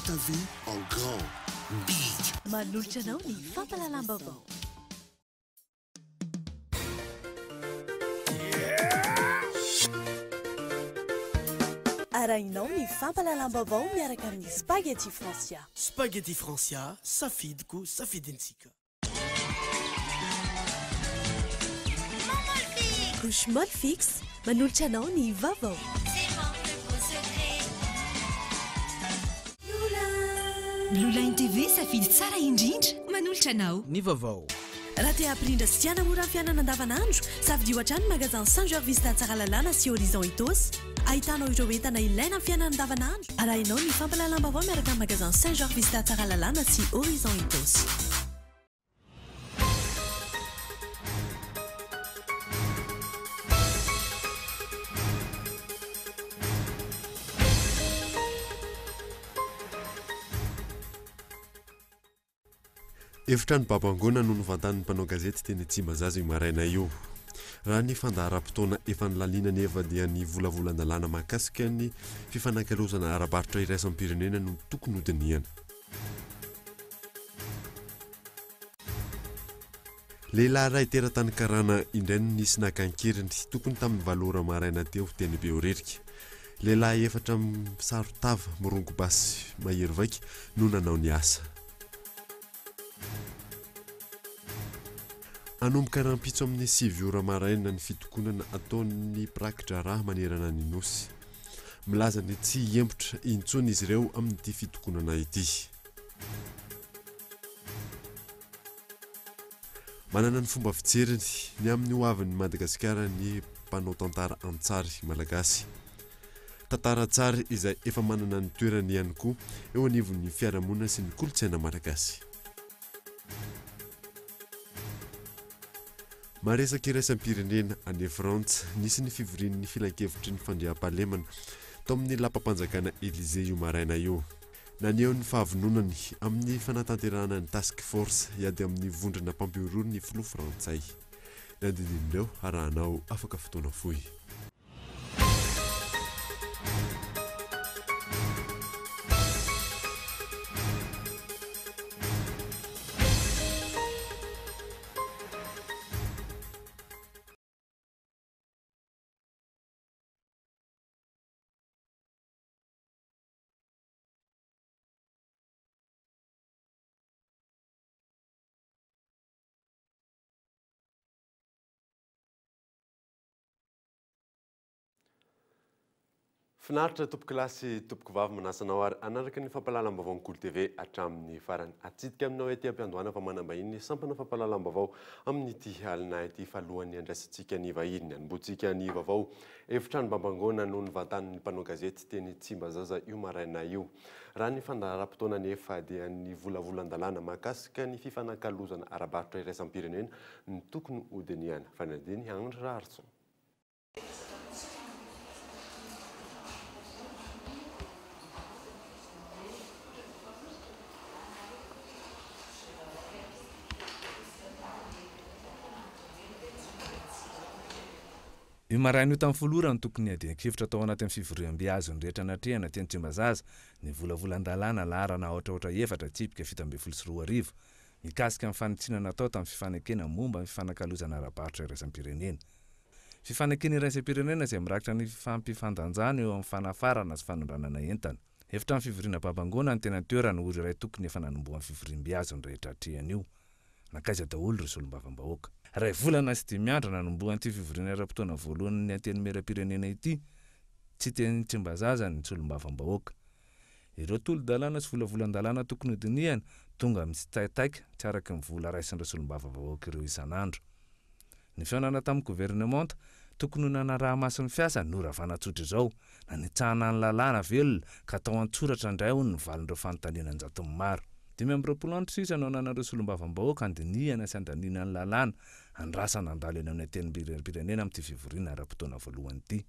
ta vie en grand. Big. Manolotra anao ny fampalalam-baovao. Arahinao ny fampalalam-baovao miaraka amin'ny Spaghetti Francia. Spaghetti Francia, safidiko, safidintsika. Couche mode fixe, manolotra anao ny vaovao. Blue Line TV safidy tsara indrindra manolotra anao Ny vaovao. Raha te hampirindra sy tiana mora ny fiainana andavanandro, safidy ohatrany magasin Saint-Georges Vista tsara lalàna sy Horizon Itos. Ahitanao ireo entana ilaina amin'ny fiainana andavanandro. Arahinao ny fampalalam-baovao miaraka amin'ny magasin Saint-Georges Vista tsara lalàna sy Horizon Itos. Efitrano babangona no nivantan'ny mpanao gazety teny Tsimbazaza io maraina io. Raha ny fandaharam-potoana efa nilaliana nefa dia ny volavolan-dalàna mahakasika ny fifanankalozana ara-barotra iraisam-pirenena no tokony hodinihana. Lehilahy iray teratany karana indray no nisy nakankiriny tokony tamin'ny valora maraina teo teny Behoririka. Lehilahy efatra misarotava morongo basy mahery vaika no nanao ny asa. Anomboka rahampitso amin'ny 7 ora maraina ny fitokonana ataon'ny prakitra raha manerana ny nosy. Milaza ny tsy hiempotra intsony izy ireo amin'ity fitokonana ity. Manana ny fomba fijeriny ny amin'ny hoavin'ny Madagasikara ny mpanao tantara antsary malagasy. Tantara tsara izay efa manana ny toerany ihany koa eo anivon'ny fiarahamonina sy ny kolontsaina malagasy. Maresaka iraisam-pirenena any Frantsa nisy ny fivorian'ny filan-kevitry ny fandriam-pahalemana tao amin'ny lapam-panjakana Élysée io maraina io. Naneho ny fahavononany amin'ny fanatanterahana ny task force hiady amin'ny vondrona mpampiorory ny filoha frantsay. Nandidinireo arahanao afaka fotoana fohy. Finaritra tompoko lasy tompoko vavy manasanao ary anaraka ny fampalalam-baovao Kolo TV hatramin'ny farany. Atsidika aminao ety ampiandohana fa manambahiny sampana fampalalam-baovao amin'ity alina ity falohan'ny andrasantsika ny vahiny. Anomboantsika ny vaovao efitrano Bambangona no nivantan'ny mpanao gazety teny Tsimbazaza io maraina io. Raha ny fandaharam-potoana nefa dia ny volavolan-dalàna mahakasika ny fifanankalozana ara-barotra iraisam-pirenena ny tokony hodinihana. Fanadiny Andry Raharson. Io maraina io tamin'ny folora ny tokony adian-kevitra tao anatin'ny fivoriam-biazo ny rehetra natrehana teny Tsimbazaza ny volavolan-dalàna laharana ohatraohatra efatra tsipika 724 mikasika amin'ny fanitsinana natao tamin'ny fifanakena momba ny fifanankalozana ara-barotra iraisam-pirenena. Fifanakena iraisam-pirenena izay mirakitra ny fampifandanjana eo amin'ny fanafarana sy fanondranana entana. Efitra amin'ny fivoriana Bambangona ny tena toerana ozy iray tokony efa nanomboan'ny fivoriam-biazo ny rehetra atrehana io. Nakaiza daholo ireo solombavam-bahoaka. Ray volana sy 10 andro nanomboan'ity fivoriana ara-potoana voalohany teny mera-pirenena ity, tsy teny Tsimbazaza ny solombavam-bahoaka. Ireo tolo-dalàna sy volavolan-dalàna tokony hodinihana tonga mitsitaitaika tsy araka ny vola raisin'ireo solombavam-bahoaka ireo isan'andro. Ny fiaonana tamin'ny gouvernemanta tokony nanaraha masin'ny fiasa noravana tsotra izao, na nitsahana ny lalàna velona ka atao an-tsoratra indray hono ny valin'ireo fanontaniana anjaton'ny maro. 5 andro sisa no nanareo solombavam-bahoaka andinihana sy andaniana ny lalàna andrasana andalo eny amin'ny teny-pirenena amin'ity fivoriana ara-potoana voalohany ity.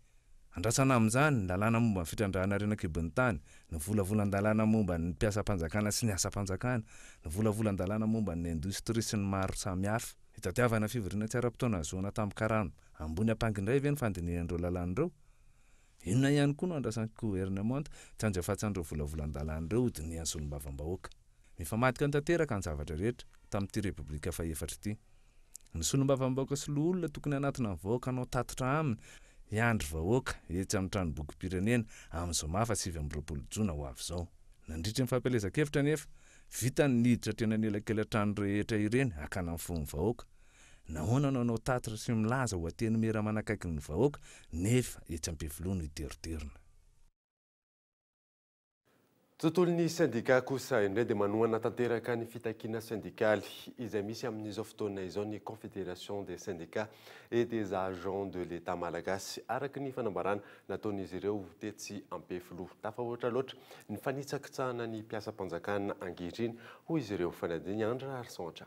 Andrasana amin'izany ny lalàna momba ny fitrandrahana renan-kibon'ny tany, ny volavolan-dalàna momba ny mpiasa-panjakana sy ny asa-panjakana, ny volavolan-dalàna momba ny indostria sy ny maro samihafa. Hitatiavana fivoriana tsy ara-potoana azoana tamin'ny karano ambony ampangindray ve ny fandinihan'ireo lalàna ireo? inona ihany koa no andrasan'ny gouvernement tranja fahatsandro volavolan-dalan'ireo dinian'ny solombavam-bahoaka mifamadika ny tanteraka ny zavatra rehetra tamin'ity repoblika faefatra ity ny solombavam-bahoaka sy loholona tokony anatina vahoaka anao tatitra aminy iandry vahoaka etsy amin'ny tranom-bokim-pirenena amin'izao mafa 7 jona ho avy izao nandritra ny fampelezan-kevitra nefa vitany niditra tena nelakelan-trano rehetra ireny hakana amin'ny fon'ny vahoaka nahoana nanao tatitra sy milaza ho ateny mera manakaiky ny vahoaka nefa etsy am-pifilono iteroterona tontolon'ny syndika kosa indray dia manohana tanteraka ny fitakiana syndikaly izay misy amin'izao fotoana izao ny confédération des syndicats et des agents de l'état malagasy araky ny fanambarana nataon'izy ireo tetsy am-pifiloha tafahoatra loatra ny fanitsakitsahana ny mpiasa-panjakana ankehitriny hoy izy ireo fanadiny andra arsantra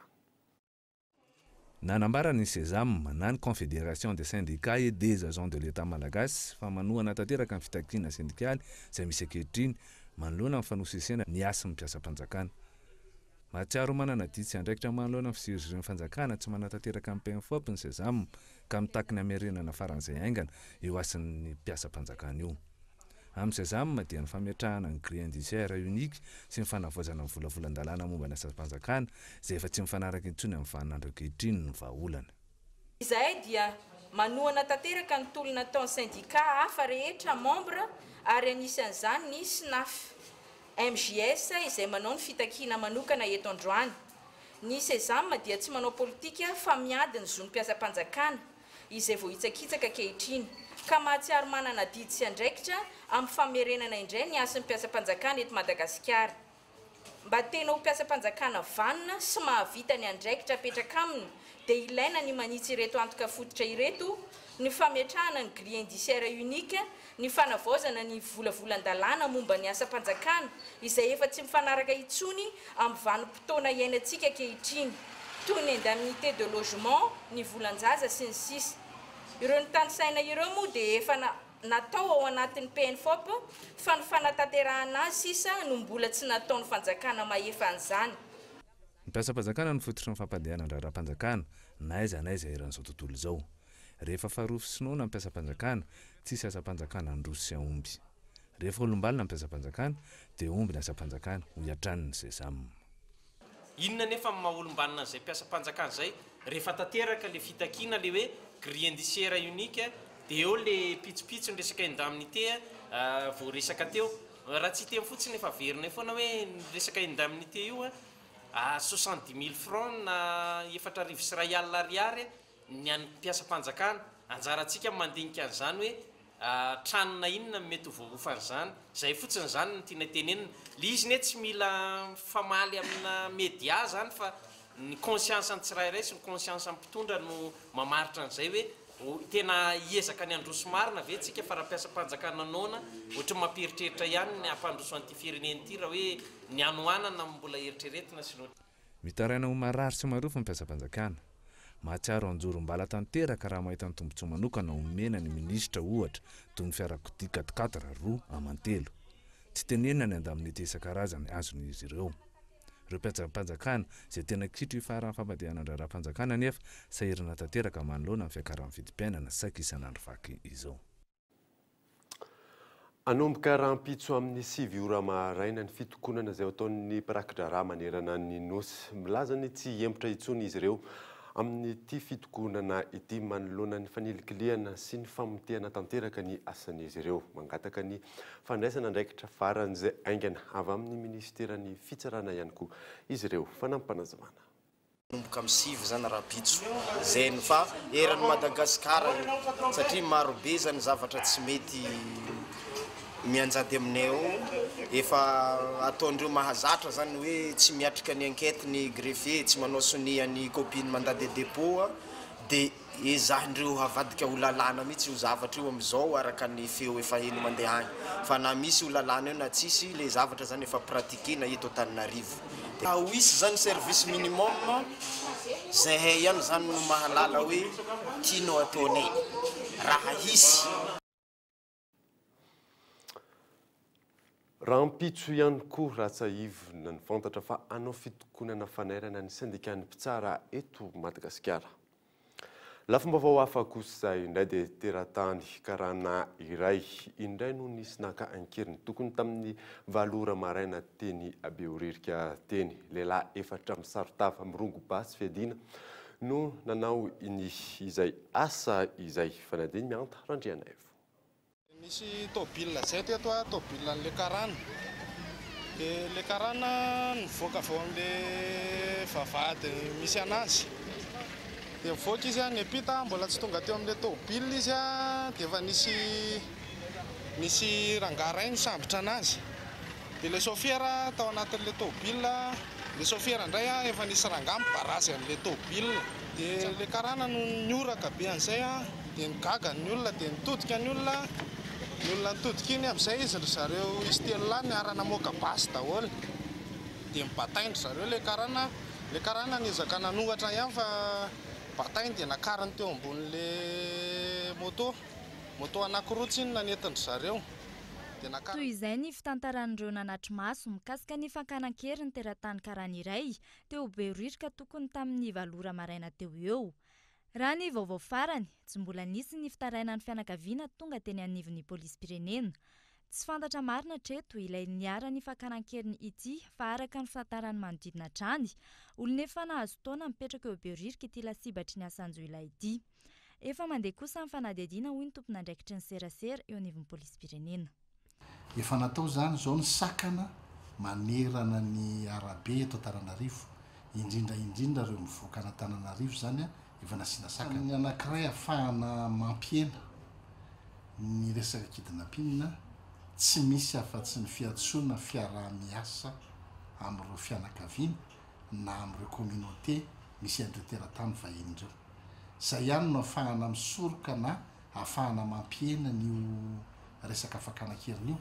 nanambara ny sésame na ny confédération des syndicats et des agents de l'état malagasy fa manohana tanteraka ny fitakiana syndikaly izay misy ankehitriny manoloana amin'ny fanosesena ny asa ny mpiasa-panjakana mahatsiaro manana ditsy andraikitra manoloana amin'ny fisirizireny fanjakana tsy manatanteraka amin'ny PMFOP ny sésame ka mitaky ny amerenana faran'izay aingana eo asan'ny mpiasa-panjakana io amin'ny sésame dia ny fametrahana ny grille indiciaire unique sy ny fanavaozana ny volavolan-dalàna momba ny asa-panjakana izay efa tsy mifanaraka intsony amin'ny vaninandro ankehitriny ny vahaolana izahay dia manohana tanteraka ny tolona ataon'ny syndicat hafa rehetra membre ary anisan'izany ny SNAF MJS izay manao ny fitakiana manokana eto androany ny sésame dia tsy manao politika fa miady ny zony mpiasa-panjakana izay vao hitsakitsaka ankehitriny ka mahatsiaro manana didy sy andraikitra amin'ny famerenana indray ny asan'ny mpiasa-panjakana eto Madagasikara mba tena ho mpiasa-panjakana vanina sy mahavita ny andraikitra apetraka aminy dia ilaina ny manitsy ireto antoka fototra ireto ny fametrahana ny grille indiciaire unique ny fanavaozana ny volavolan-dalàna momba ny asa-panjakana izay efa tsy mifanaraka intsony amin'ny vanim-potoana iainantsika ankehitriny toy ny indemnité de logement ny volan-jaza sy ny sisa ireo ny tanisaina ireo moa dia efa natao ao anatin'ny PNFOP fa ny fanatanterahana azy sisa no mbola tsy nataon'ny fanjakana maefa an'izany ny mpiasa-panjakana ny fototry ny fampandehana ny raharaha-panjakana na aiza eran'izao tontolo izao rehefa faharofo sinoana ny mpiasa-panjakana tsisy asa-panjakana androso sy aomby rehefa olombalona ny mpiasa-panjakana dia omby ny asa-panjakana ho iatraniny sésame inona nefa maha-olombalona izay mpiasa-panjakana izay rehefa tanteraka le fitakiana le hoe grille indiciaire unique dia eo le pitsopitso ny resaka indemnité vao resaka teo raha tsy teny fotsiny efa verina foana hoe resaka indemnité io 70 000 francs na 4 sy ray alina ariary ny an'ny mpiasa-panjakana anjarantsika mandinika an'izany hoe tranona inona mety voaofan'izany izay fotsiny izany ny tiana tenenina le izy ne tsy mila famaly amina média zany fa ny conscience ny tsirairay sy ny conscience ny mpitondra no mamaritra an'izay hoe tena hiezaka ny androso marina ve tsika fa raha mpiasa-panjakana naona ohatra mampieritreitra ihany ny ampandroso an'ity firenena ity raha hoe ny anoanana mbola eritreretina sy mitaraina ho marary sy marofo ny mpiasa-panjakana mahatsiaro anjorom-bala tanteraka raha mahita ny tombontsoa manokana omena ny minisitra ohatra toy ny fiarakodia 4 roa amantelo tsy tenenina ny indemnité isan-karazany azon'izy ireo mpiasa-panjakana izay tena kitro hifaran'ny fampandehana ny raharaha-panjakana nefa sahirana tanteraka manoloana ny fiakaran'ny vidim-piainana saika isan'andro vaky izao anomboka rahampitso amin'ny 7 ora maraina ny fitokonana izay ataon'ny mpirakidrara manerana ny nosy milaza ny tsy empotra intsony izy ireo amin'ny ty fitokonana ity manoloana ny fanilikiliana sy ny famotehana tanteraka ny asan'izy ireo mangataka ny fandraisana ndraikitra faran'izay aingana avy amin'ny ministerany fitsarana ihany koa izy ireo fanampanazavana nomboka amin'ny 7 zany rahampitso zay ny fa eran'ny Madagasikara satria marobe zany zavatra tsy mety mianjady aminay ao efa ataondreo mahazatra zany hoe tsy miatrika ny enquête ny greffier tsy manao sonia ny copine mandat de dépôt dia ezahindreo havadika ho lalàna mihitsy io zavatra io amin'izao araka ny feo efa heno mandeha agny fa na misy ho lalàna io na tsisy le zavatra zany efa pratikena eto Antananarivo ho isy zany service minimum zay ihany zany no mahalala hoe tianao ataonay raha hisy rahampitso ihany koa ratsahivona ny fantatra fa anao fitokonana fanairana ny syndicat ny mpitsara eto Madagasikara Lafim-baovao hafa kosa indray dia teratany karana iray indray no nisy naka ankiriny tokony tamin'ny valora maraina teny Behoririka teny. Lehilahy efatra misarotava mirongo basy fiadina no nanao izay asa izay fanadiny mianta Randriana Evo. Nisy tôbila zay teto tôbilan'le karana. Dia le karana nivoaka avao amin'le vavahady misy anazy. Dia mivoaka izy nepita mbola tsy tonga teo amin'le tôbila izy dia efa nisy rangaray nisambotra anazy. Dia le sofiera tao anatin'le tôbila, le sofiera indray efa nisy ranga mibarazy amin'le tôbila. Dia le karana no nioraka be an'izay dia nigaga ny olona dia nitodika ny olona. Ny olona nitodika iny amin'izay izy ry zareo izy telo lahy niarana moka basy daholo. Dia mibataindry zareo le karana. Le karana niezaka nanohatra ihany fa batainy dia nakarany teo ambonin'le moto anankiroa tsy iny nanentindry zareo. Toy izay ny fitantaran'ireo nanatry maso mikasika ny fankanan-kery ny teratany karana iray teo Behoririka tokony tamin'ny valora maraina teo eo. Raha ny vaovao farany, tsy mbola nisy ny fitarainan'ny fianakaviana tonga teny anivon'ny polisy-pirenena. Tsy fantatra marina treto ilay niara-ny fankanan-keriny ity fa araka ny fitantarany manodidina trany, olona efa nahazo taona mipetraka eo Behoririka ity lasibatry ny Asanjoila ity. Efa mandeha kosa ny fanadihadiana hoy ny tompon'andraikitry ny serasera eo anivon'ny polisy-pirenena. Efa natao zany zao ny sakana manerana ny arabe eto Antananarivo, indrindra ireo mivoaka an'Antananarivo zany efa nasiana sakana. Ny anankiray ahafahana mampiena ny resaka kidnapping tsy misy afa-tsy ny fiantsoana fiaraha-miasa amin'ireo fianakaviana na amin'ireo communauté misy an'ireo teratany vahiny ireo. Izay ihany no ahafahana misoroka na ahafahana mampiena n'io resaka fankanan-keriny io.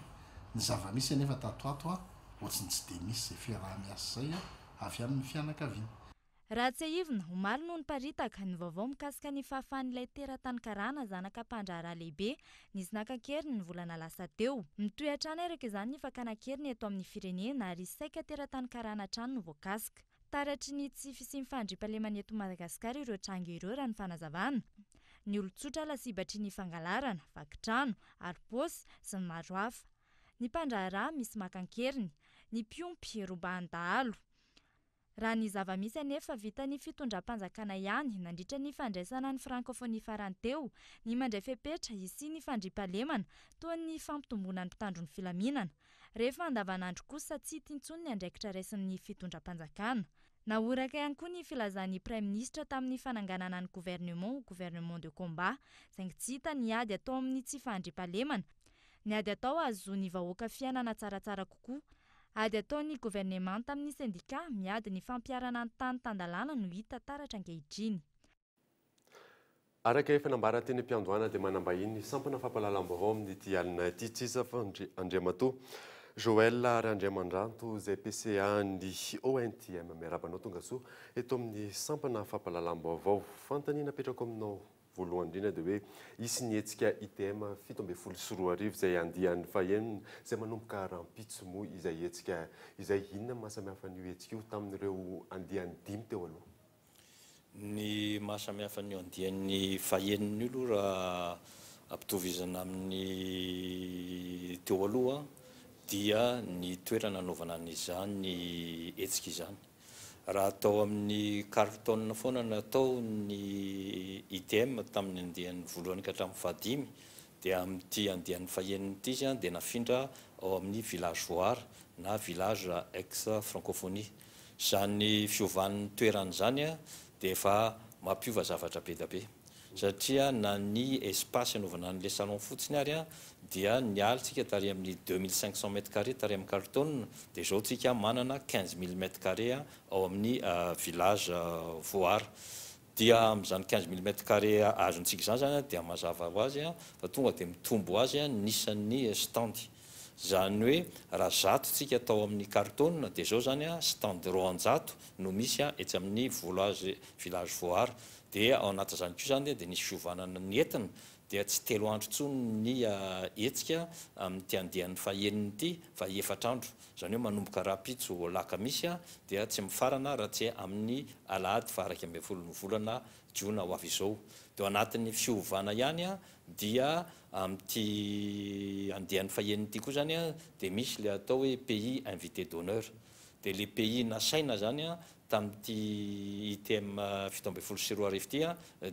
Ny zava-misy anefa tatoato ohatriny tsy dia misy izay fiaraha-miasa zay avy amin'ny fianakaviana. Raha tsy aivina, omaly no niparitaka ny vaovao mikasika ny fahafahan'ilay teratany karana zanaka mpandraharaha lehibe nisy nankan-keriny ny volana lasa teo. Mitohy hatrany araka izany ny fankanan-keriny eto amin'ny firenena ary saika teratany karana hatrany no voakasika. Taratry ny tsy fisian'ny fandriam-pahalemana eto Madagasikara ireo tranga ireo raha ny fanazavana. Ny olon-tsotra lasibatry ny fangalarana, vakitrano, aripôsy sy ny maro hafa. Ny mpandraharaha misy makan-keriny, ny mpiompy robahan-dahalo. Raha ny zava-misy anefa vita ny fitondram-panjakana ihany nandritra ny fandraisana ny francophonie farany teo, ny mandray fepetra sy ny fandriam-pahalemana toa ny fampitomboana ny mpitandro ny filaminana. Rehefa andavanandro kosa tsy tintsony ny andraikitra raisin'ny fitondram-panjakana. Nahoraka ihany koa ny filazan'ny Prime Ministre tamin'ny fananganana ny gouvernement de combat, saingy tsy hita ny ady atao amin'ny tsy fandriam-pahalemana. Ny ady atao azo ny vahoaka fiainana tsaratsara kokoa. Ady ataon'ny gouvernement tamin'ny sendika miady ny fampiarana ny tany tandalana no hita taratra ankehitriny. Araka efa nambara teny am-piandohana dia manambahiny sampana fampahalalam-baovao amin'ity alina ity tsisa fa Andriamatoa Joël ary Andriamandranto izay PCA ny ONTM miarabanao tonga soa eto amin'ny sampana fampahalalam-baovao. Fantaniana apetrako aminao voalohany indrindra dia hoe isy ny hetsika ITM 74 izay andihan'ny fahenina izay manomboka rampitso moa izay hetsika izay inona mahasamihafa an'io hetsika io tamin'ireo andihan'ny 5 teo aloha. Ny mahasamihafa ny andihan'ny fahenina io raha ampitovizana amin'ny teo aloha dia ny toerana anaovana an'izany ny hetsika izany. Raha atao amin'ny carton foana natao ny ITM tamin'ny andihan'ny voalohany ka hatramin'ny fahadimy dia amin'ity andihan'ny fahenina ity izany dia nafindra ao amin'ny village voar na village ex francophonie. Izany fiovan'ny toerana zany dia efa mampiova zavatra be da be satria na ny espace anaovana an'ilay salon fotsiny ary dia nialitsika tary amin'ny 2500 m² tary amin'ny carton dia izao tsika manana 15000 m² ao amin'ny village voar. Dia amin'izany 15000 m² azontsika izany zany dia mazava ho azy fa tonga dia mitombo azy nisan'ny standy. Zany hoe raha zato tsika atao amin'ny carton dia izao zany stand roanjato no misy etsy amin'ny village voar. Dia ao anatin'izany koa zany dia nisy fiovanana ny entina dia tsy telo andro ntsony ny hetsika amin'ity andehan'ny faheniny ity fa efatr'andro zany hoe manomboka rapitso lakamisy dia tsy mifarana raha tsy amin'ny alahady faraka ambin'ny folo ny volana jiona ho avy izao. Dia anatin'ny fiovana ihany dia amin'ity andehan'ny faheniny ity koa zany dia misy le atao hoe pays invité d'honneur. Dia le pays nasaina zany tamin'ity ITM fito ambin'ny folo sy roa arivo ity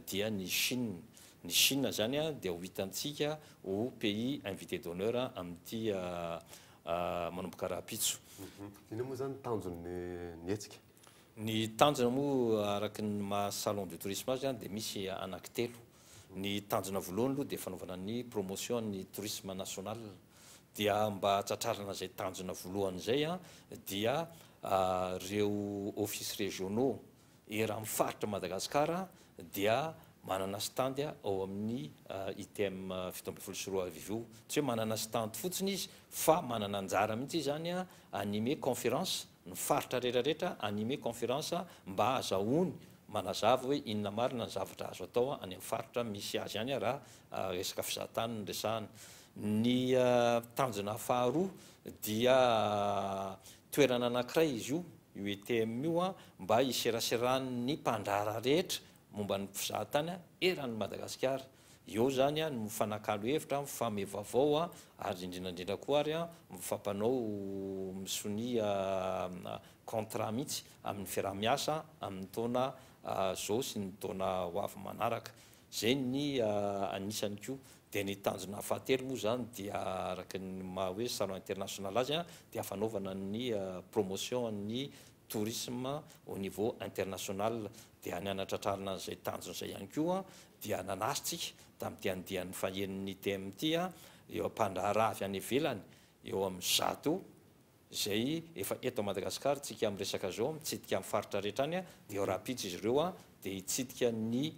dia ny Chine. Ny Chine zany dia ho hitantsika ho pays invité d'honneur amin'ity manomboka rapitso. Ina moa zany tanjon'ny hetsika? Ny tanjona moa araky ny maha salon de tourisme azy dia misy anankitelo. Ny tanjona voalohany aloha dia fanaovana ny promotion ny tourisme national. Dia mba tsatrarana zay tanjona voalohany zay dia reo office régionaux era amin'ny faritra Madagasikara dia manana stand ao amin'ny ITM fito ambin'ny folo sy roa arivo. Tsy hoe manana stand fotsiny izy fa manana anjara mihitsy zany animer conférence ny faritra rehetrarehetra animer conférence mba azahoany manazava hoe inona marina ny zavatra azo atao any amin'ny faritra misy azy any raha resaka fizahatany ny resahany. Ny tanjona faharoa dia toerana anankiray izy io ITM io mba hiseraseran'ny mpandrara rehetra momba ny mpizahatany eran'ny Madagasikara. Eo zany no mifanakalo hevitra mifamevavao ary indrindrandrindra koa ary mifampanao misony contrat mihitsy amin'ny fiarahamiasa amin'ny taona zao sy ny taona ho avy manaraka. Zay ny anisany koa. Dia ny tanjona fahatelo moa zany dia araky ny maha hoe salon international azy dia fanaovana ny promotion ny tourisme au niveau international. Dia ny anatratrarina an'izay tanjona zay ihany koa dia nanasitsika tamin'ity andehan'ny faheniny ITM ity eo ampandrahara avy any ivelany eo amin'ny zato zay efa eto Madagasikara tsika amin'ny resaka zao mitsidika amin'ny faritra rehetra any dia eo rapitso izy ireo dia hitsidika ny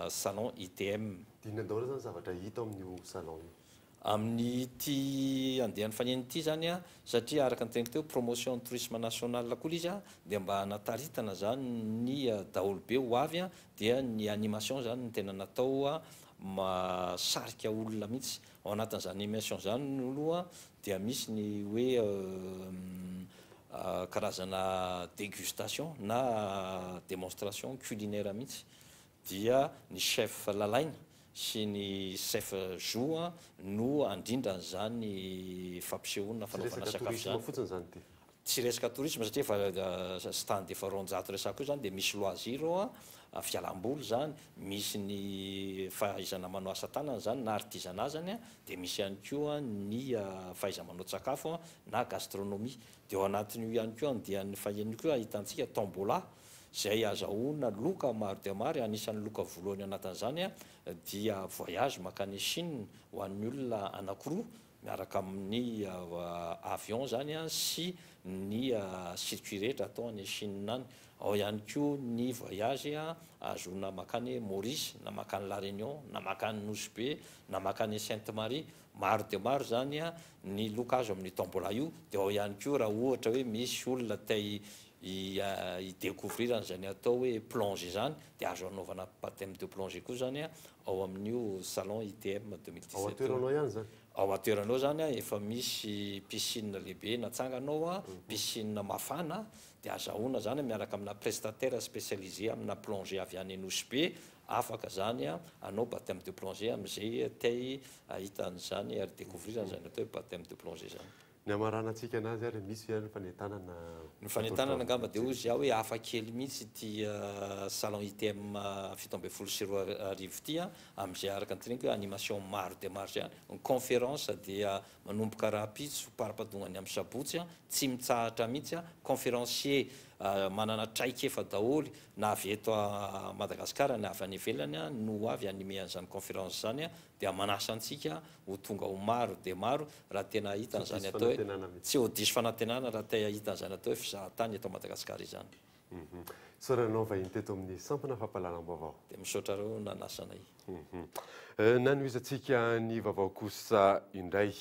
salon ITM. Dina daholo zany zavatra hita amin'io salon io amin'ny ty andehan'ny faheniny ity zany satria araka ny tegna teo promotion tourisme national koa izy dia mba nataritana zany ny daholo be ho avy dia ny animation zany ny tena natao masarika olona mihitsy. Ao anatin'izany animation zany aloha dia misy ny hoe karazana dégustation na démonstration culinaire mihitsy. Dia ny chef lalaina sy ny chef jour no andrindrany zany fampisehoana fanaovana sakafo zany. Tsy resaka tourisme satria fa stand efa ronjato resaka io zany dia misy loisir fialamboly zany, misy ny fahaizana manao asa tanana zany na artisanat zany dia misy ihany koa ny fahaiza manao sakafo na gastronomie. Dia ao anatin'io ihany koa andehan'ny faheniny koa ahitantsika tombola zay azahoana loka maro dia maro. Anisan'ny loka voalohany anatin'izany dia voyage makany Chine ho an'ny olona anankiroa miaraka amin'ny avion zany sy ny circuit rehetra atao any Chine any. Ao ihany koa ny voyage azoana makany Maurice na makany La Réunion na makany Nosy Be na makany Sainte Marie. Maro dia maro zany ny loka azo amin'ny tombola io. Dia ao ihany koa raha ohatra hoe misy olona i-découvrir an'izany atao hoe plongée zany dia azo anaovana baptême de plongée koa zany ao amin'io salon ITM 2017. Ao atoeranao ihany zany? Ao atoeranao zany efa misy piscine lehibe natsanganao piscine mafana dia azahoana zany miaraka amina prestataire spécialisé amina plongée avy any Nosy Be. Afaka zany anao baptême de plongée amin'izay tay hitan'izany ary découvrir an'izany atao hoe baptême de plongée zany. Ny amaranantsika anazy ary misy ny fanentanana. Ny fanentanana angamba dia hozy hoe hafa kely mihitsy ity salon ITM fito ambin'ny folo sy roa arivo ity amin'izay araka ny teneniko hoe animation maro dia maro zany. Ny conférence dia manomboka rapitso parapadongany amin'ny sabotsy tsy mitsahatra mihitsy conférencier manana traika efa daholo na avy eto Madagasikara na avy any ivelany no avy animé an'izany conférence zany dia manasa antsika ho tonga ho maro dia maro raha tena hita an'izany atao hoe tsy ho diso fanantenana raha tena hita an'izany atao hoe fizahatany eto Madagasikara izany. Soranao vahiny teto amin'ny sampana fampahalalam-baovao. Dia misaotra reo nanasanay. Nanoizatsika ny vaovao kosa indray.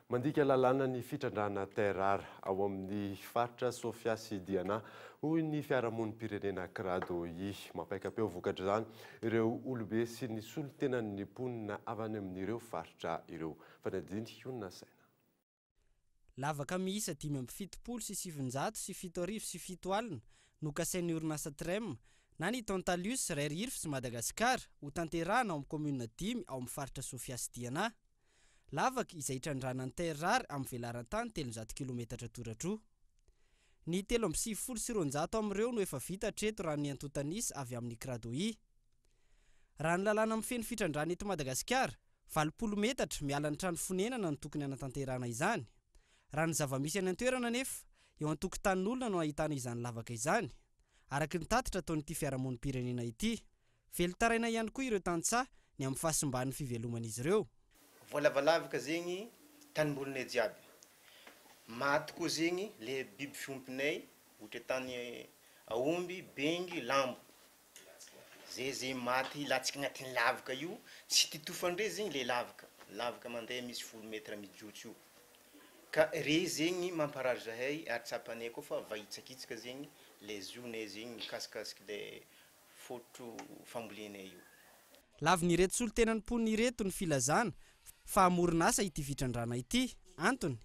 Mandika lalàna ny fitrandrana terrara ao amin'ny faritra Sofia sy Diana hoy ny fiarahamonim-pirenena Krado i mampaikapeo vokatra izany ireo olobe sy ny solotenan'ny mponina avy any amin'ireo faritra ireo. Fanadiny Hiona Saina. Lavaka miisa 570 sy 700 sy 7 sy 7 alina no kasain'ny orinasa Trem na ny Tantalius Ray Irf sy Madagasikara ho tanterahana ao amin'ny commune 10 ao amin'ny faritra Sofia sy Diana. Lavaka izay itrandrana ny terrara amin'ny velaran-tany 300 km toratro. Ny 370 sy 200 amin'ireo no efa vita hatreto raha ny antotanisy avy amin'ny Kradoi. Raha ny lalàna amin'ny feno fitrandrana eto Madagasikara, 20 metatra miala ny trano fonenana no tokony anatanterahana izany. Raha ny zava-misy any an-toerana nefa, eo an-tokotanin'olona no ahitana izany lavaka izany. Araky ny tatitra ataon'ity fiarahamonim-pirenena ity. Velotaraina ihany koa ireo tantsaha ny amin'ny fahasimban'ny fiveloman'izy ireo. Voalavalavaка zegny tanimbolonay jiaby. Maty koa zegny le biby fiompinay ohatra tany aomby, bengy, lambo. Zay maty latsika agnatin'ny lavaka io, tsy titofandre zegny le lavaka. Lavaka mandeha misy 10 metra mijotso io. Ka re zegny mamparary zahay ary tsapanay koa fa vahitsakitsaka zegny le zonay zegny mikasikasiky le fotro fambolenay io. Lavin'ireto solotenan'ny mponina ireto ny filazana fa amorinasa ity fitrandrana ity. Antony,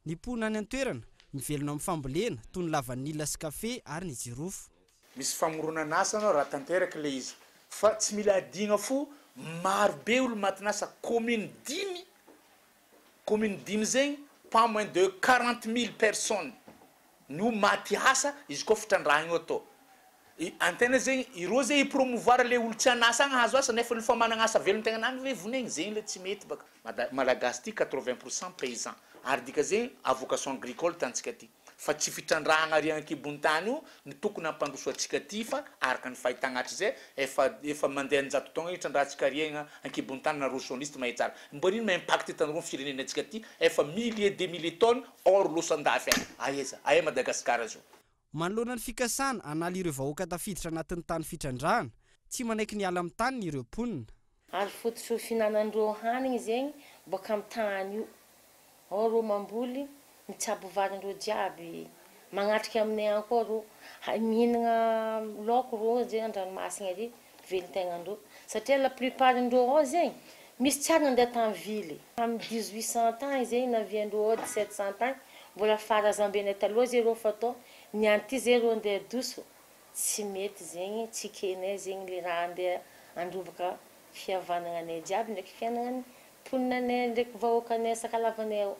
ny mponina any an-toerana mivelona amin'ny fambolena toy ny lavanila sy kafe ary ny jirofo. Misy famoronana asa anao raha tanteraka le izy. Fa tsy mila adigna fo maro be olo matinasa commune 10. Commune 10 zegny pas moins de 40 000 personnes no maty asa izy koa fitrandrahana atao. Antena zegny ireo zay promouvoir le olo tsy anasa hazo asa nefa ny famanana asa velony tegna nany ve vonegny zegny le tsy mety baka. Malagasy ty 80% paysan. Ary dika zegny avocation agricole tantsika ty. Fa tsy fitrandrahana ary ankibony tany io ny tokony ampandroso atsika ty fa araka ny fahitagnatra zay efa mandeha anjato taogna hitrandrahantsika ariagna ankibony tany na rosoniste mahay tsara. Mboriny ma impact tanrony firenena atsika ty efa milliers de milliers tonnes or losandafy any. Aiza, ay Madagasikara zao. Manoloana ny fikasana anala ireo vahoaka tafiditra anatin'ny tany fitrandrahana, tsy manaiky ny ala amin'ny tany ireo mponina. Ary fototra finanandreo hanigny zegny boka amin'ny tany io. Ao reo mamboly, mitsabo varindreo jiaby, magnatrika aminay any koa reo, mihinagna laoko reo zegny an-dranomasina ary velon-tegnandreo. Satria la plupart ndreo ao zegny misy tsara nandeha tany vily. Amin'ny 1800 ans zegny naviandreo ao 1700 ans, mbola faharazambenay taloha zay reo fatao. Ny anty zay reo andeha doso, tsy mety zegny, tsy kenay zegny le raha andeha androvaka fihavanana anay jiaby ndraiky fiainan'ny mponinanay ndraiky vahoakanay sakalavanay ao.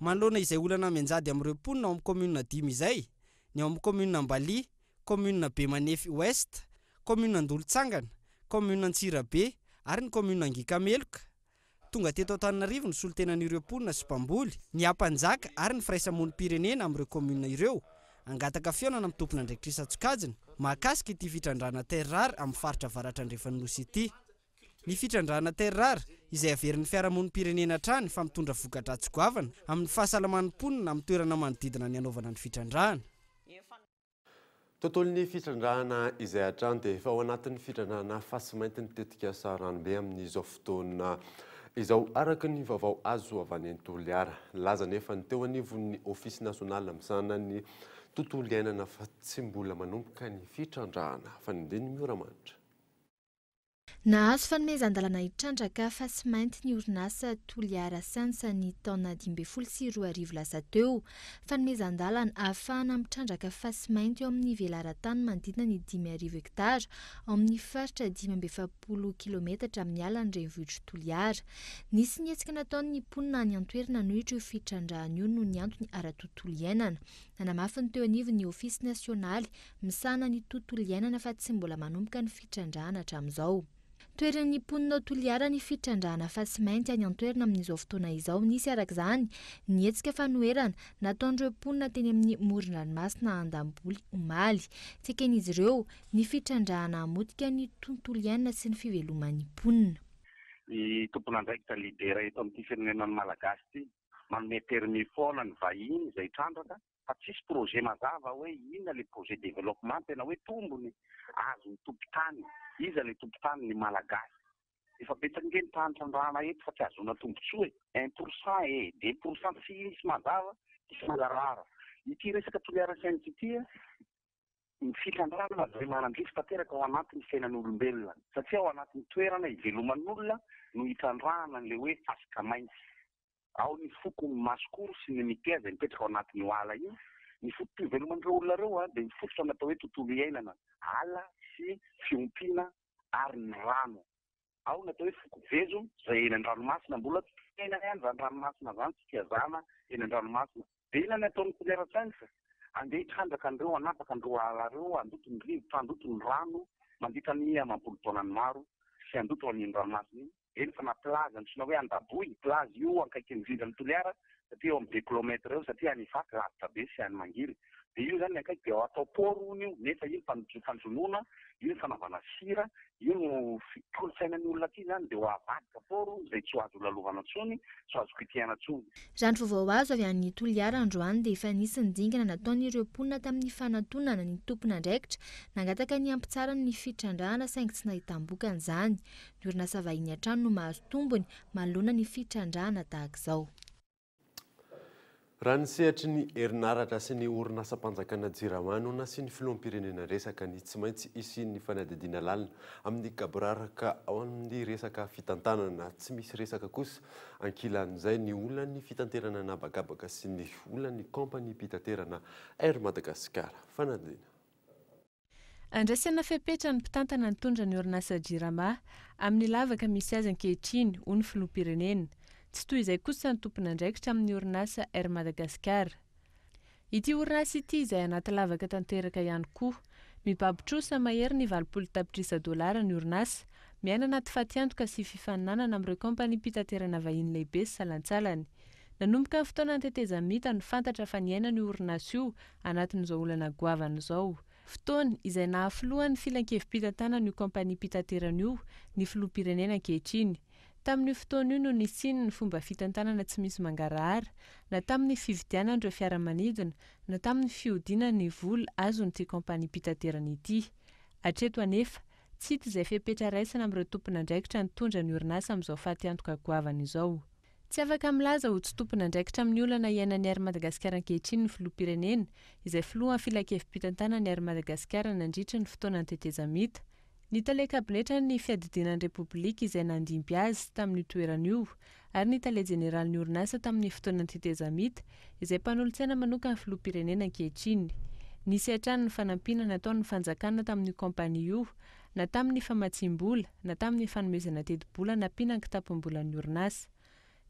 Manoloana izay olana mianjady amin'ireo mponina ao amin'ny commune 10 izay, ny ao amin'ny commune Ambali, commune Bemanefy Ouest, commune Andolontsangana, commune Antsirabe ary ny commune Angikameloka. Tonga teto Antananarivo ny solotenan'ireo mponina sy mpamboly, ny ampanjaka ary ny firaisamonim-pirenena amin'ireo commune ireo. Angataka fiaonana amin'ny tompona andraikitra Tsokajina mahakasika ity fitrandrana terrara amin'ny faritra avaratra Andrefanosy ity. Ny fitrandrana terrara izay averin'ny fiarahamonim-pirenena hatrany fa mitondra vokatra tsy goavana amin'ny fahasalaman'ny mponina amin'ny toerana manodidina ny anaovana ny fitrandrahana. Tontolon'ny fitrandrahana izay hatrany dia efa ao anatin'ny fitrandrahana fasimainty ny tetika Saranbe amin'izao fotoana izao araka ny vaovao azo avy any Toliara. Laza nefa ny teo anivon'ny Ofisy Nasional misana ny tontolo iainana fa tsy mbola manomboka ny fitrandrahana. Fanindiny Mioramanitra. Nahazo fanomezan-dalana hitrandraka fasimainty ny orinasa Toliara Sansa ny taona 2012 lasa teo. Fanomezan-dalana ahafahana mitrandraka fasimainty eo amin'ny velaran-tany manodidina ny 5,000 hektara ao amin'ny faritra 570 kilometatra amin'ny alan'ny renivohitra Toliara. Nisy nietsika nataon'ny mponina any an-toerana nohitra io fitrandrahana io noho ny antony ara-tontolo iainana. Nanamafy ny teo anivon'ny Ofisy Nasionaly misahana ny tontolo iainana fa tsy mbola manomboka ny fitrandrahana hatramin'izao. Toeran'ny mponina Toliara ny fitrandrahana fasimainty any an-toerana amin'izao fotoana izao. Nisy arak'izany nietsika fanoherana nataon'ireo mponina teny amin'ny moron-dranomasina Andamboly Omaly. Tseken'izy ireo ny fitrandrahana hamotika ny tontolo iainana sy ny fiveloman'ny mponina. Ny tompon'andraikitra lidera eto amin'ity firenenan'ny Malagasy ity manome permis foana ny vahiny izay trandraka fa tsisy projet mazava hoe inona le projet développement tena hoe tombony azo ny tompon-tany. Iza le tompon-tany ny Malagasy. efa betsaka nge nitanitra ny rana eto fa tsy azona tombontsoa 1% e 2% tsy mazava tsy mangarara ity resaka toliara sainitsy ity ny fitandrana zay manandrify tanteraka ao anatin'ny fiainan'olombelona satria ao anatin'ny toerana iveloman'olona no hitandrana n'le hoe fasika maintsy ao ny foko ny masikoro sy ny mitea zay mipetraka ao anatin'ny oala iny ny foto iveloman'ireo olona reo dia mifototra natao hoe tontolo iainana ala sy fiompiana ary ny rano ao natao hoe foko vezo zay eny an-dranomasina mbola tena ihany zany ranomasina zany tsy tiazana eny an-dranomasina dia ina ny ataon'ny toliara sainitsy andeha hitrandraka an'ireo anapaka an'ireo ala reo andoto ny rivotra andoto ny rano mandritra ny amampolo taonany maro sy andoto an'iny ranomasina iny eny fa na plazy antsoina hoe andaboy plazy io ankaiky ny vindran'ny toliara satria eo amin'ny 2 kilometra eo satria any Ivaky lavitra be sy any Mangiry dia io zany akaiky dia atao poro ony io nefa io fanjonoana io fanaovana sira io no kolotsainan'ny olona aty zany dia ho avadika poro zay tsy ho azo lalovana intsony tsy ho azo kitihana intsony. Raha ny vaovao azo avy amin'ny toliara androany dia efa nisy ny dingana nataon'ireo mponina tamin'ny fanantonana ny tompon'andraikitra nangataka ny ampitsara ny fitrandrahana saingy tsy nahitam-bokany izany. Ny orinasa vahiny an-trano no mahazo tombony manoloana ny fitrandrahana tahaka izao. Raha ny sehatry ny herinaratra sy ny orinasam-panjakana Jirama no nasiany filoham-pirenena resaka ny tsy maintsy hisy ny fanadihadiana lalina amin'ny gaboraraka ao amin'ny resaka fitantanana tsy misy resaka kosa ankilan'izay ny olona ny fitanterana nabagabaka sy ny olona ny kompani mpitaterana Air Madagascar fanadihana. Andraisana fepetra ny mpitantana nitondra ny orinasa Jirama amin'ny lavaka misy azy ankehitriny ho ny filoham-pirenena. Tsy toy izay kosa ny tompon'andraikitra amin'ny orinasa Air Madagascar. Ity orinasa ity izay anaty lavaka tanteraka ihany koa, mibabotrosa mahery ny 20 tapitrisa dolara ny orinasa, miaina anaty fatiantoka sy fifaninanana amin'ireo kompani mpitaterana vahiny lehibe sy salantsalany. Nanomboka ny fotoana nitetezamita ny fantatra fa niaina ny orinasa io anatin'izao olana goavana izao. Fotoana izay nahafilohan'ny filan-kevim-pitantanana io kompani mpitaterana io ny filoham-pirenena ankehitriny. Tamin'ny fotoana io no nisiny ny fomba fitantanana tsy misy mangarahara, na tamin'ny fividianan'ireo fiaramanidina, na tamin'ny fiodiana ny vola azon'ity kompani mpitaterana ity. Hatreto anefa, tsy hita izay fepetra raisina amin'ireo tompon'andraikitra nitondra ny orinasa amin'izao fatiantoka goavana izao. Tsy afaka milaza ho tsy tompon'andraikitra amin'ny olana iainan'ny Air Madagascar ankehitriny ny filoham-pirenena, izay filohan'ny filan-kevim-pitantanana ny Air Madagascar nandritra ny fotoana nitetezamita. Ny tale kabinetra ny fiadidinan'ny repoblika izay nandimpy azy tamin'ny toerana io, ary ny tale jeneralin'ny orinasa tamin'ny fotoana nitetezamita izay mpanolontsaina manokana filoham-pirenena ankehitriny. Nisy hatrany ny fanampiana nataon'ny fanjakana tamin'ny kompani io, na tamin'ny famatsim-bola, na tamin'ny fanomezana teti-bola nampiana ny kitapom-bolan'ny orinasa.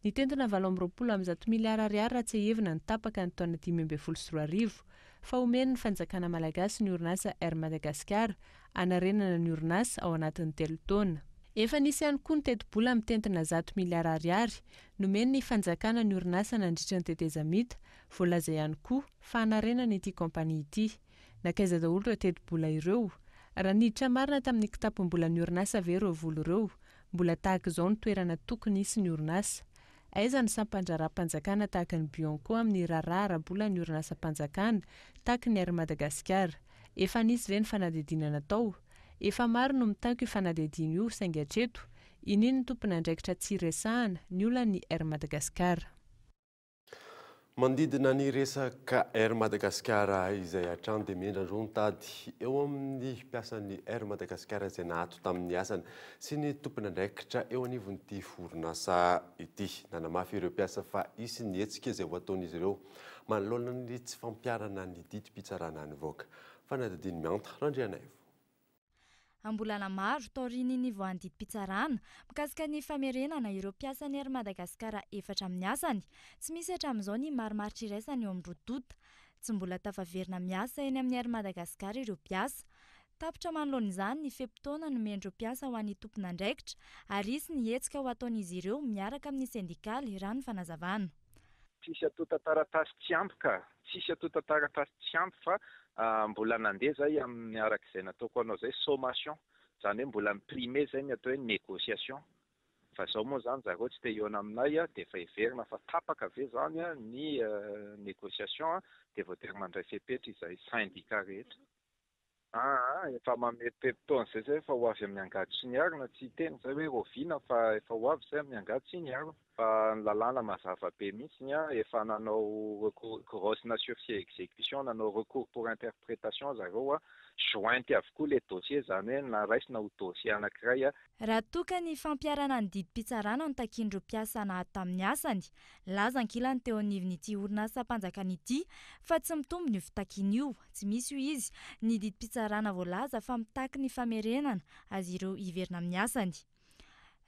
Ny tentona 720 miliara ariary raha tsy hevina ny tapaka ny taona 2024 fa omeny ny fanjakana malagasy ny orinasa Air Madagascar anarenana ny orinasa ao anatin'ny 3 taona. Efa nisy ihany koa ny teti-bola mitentona 100 miliara ariary nomeny ny fanjakana ny orinasa nandritra ny tetezamita, voalaza ihany koa fa anarenana ity kompani ity. Nakaiza daholo ireo teti-bola ireo. Raha niditra marina tamin'ny kitapom-bolan'ny orinasa ve ireo vola ireo, mbola tahaka izao ny toerana tokony hisy ny orinasa. Aiza ny sampanjara-panjakana tahaka ny Bianco amin'ny raharaha bola ny orinasa-panjakana tahaka ny Air Madagascar. Efa nisy ve ny fanadihadiana natao? Efa maro no mitanko io fanadihadiana io saingy hatreto, inona ny tompon'andraikitra tsy resahana ny olan'ny Air Madagascar. Mandidina ny resaka Air Madagascar izay hatrany dia miendra mitady eo amin'ny mpiasan'ny Air Madagascar izay nahato tamin'ny asany sy ny tompon'andraikitra eo anivon'ity orinasa ity. Nanamafy ireo mpiasa fa hisy ny hetsika izay ho ataon'izy ireo manoloana ny tsy fampiarana ny didim-pitsarana ny voaka. Fanadihadiana mianta Randrianaivo. Ambolana maro taoriny ny voandidim-pitsarana mikasika ny famerenana ireo mpiasan'ny Air Madagascar efatra amin'ny asany. Tsy misy hatramin'izao ny marimaritra iraisany eo amin'ny rodota. Tsy mbola tafaverina miasa eny amin'ny Air Madagascar ireo mpiasa. Tapitra manoloana izany ny fepitaona nomen'ireo mpiasa ho an'ny tompon'andraikitra ary hisy ny hetsika ho ataon'izy ireo miaraka amin'ny sendikaly raha ny fanazavana. Tsisy atao taratasy tsy ampy ka, tsisy atao taratasy tsy ampy fa mbola nandeha zay amin'ny arak'izay nataoko anao zay sommation, zany hoe mbola miprimé zay ny atao hoe négociation. Fa zao moa zany zareo tsy te hiona aminay dia efa heverina fa tapaka ve zany ny négociation dia voatery mandray fepetra izay syndicat rehetra. efa mamepepitaona zay zay efa ho avy amin'ny angady sy ny arina tsy hiteny zay hoe roviana fa efa ho avy zay amin'ny angady sy ny arina fa ny lalàna mazava be mihitsy efa nanao grosse nation exécution nanao recours pour interprétation zareo jointy avokoa le dossier zany hoe naraisina ho dossier anankiray raha toka ny fampiarana ny didim-pitsarana no takin'ireo mpiasa nahato tamin'ny asany lazankilany teo anivon'ity orinasa mpanjakana ity fa tsy mitombo ny fitakiana io tsy misy io izy ny didim-pitsarana voalaza fa mitaky ny famerenana azy ireo iverina amin'ny asany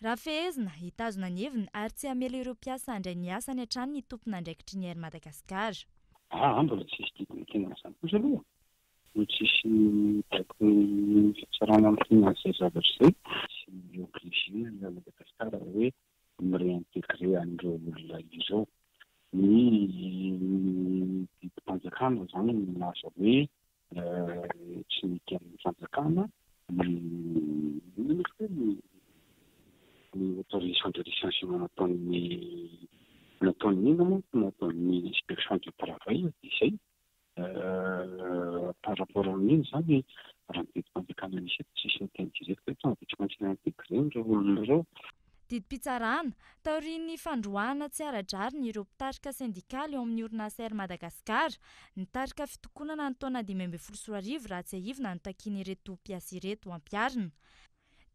raha fehezina hitazona ny heviny ary tsy hamela ireo mpiasa handray ny asany hatrany ny tompona andraikitry ny ery Madagasikara mbola tsisy didin'entena zany kosa aloha no tsisy taiko ny fitsarana amin'ny finance zay zavatra zay sy obligé ny Madagasikara hoe miréintégré an'ireo olona izao ny didim-panjakana zany milaza hoe tsy mitian'ny fanjakana ny autorisation de licenciement nataon'ny inona nataon'ny inspection du travail izay par rapport amin'iny zany raha ny didim-panjakana misy eto tsisy mitendizety hoe tonga de tsy maintsy réintégré ireo olona ireo didim-pitsarana taorian'ny fandroahana tsy ara-drariny ireo mpitarika sindikaly eo amin'ny orinasa Air Madagasikara nitarika fitokonana ny taona 2024 raha tsy ahivina no takiana ireto mpiasa ireto ampiarina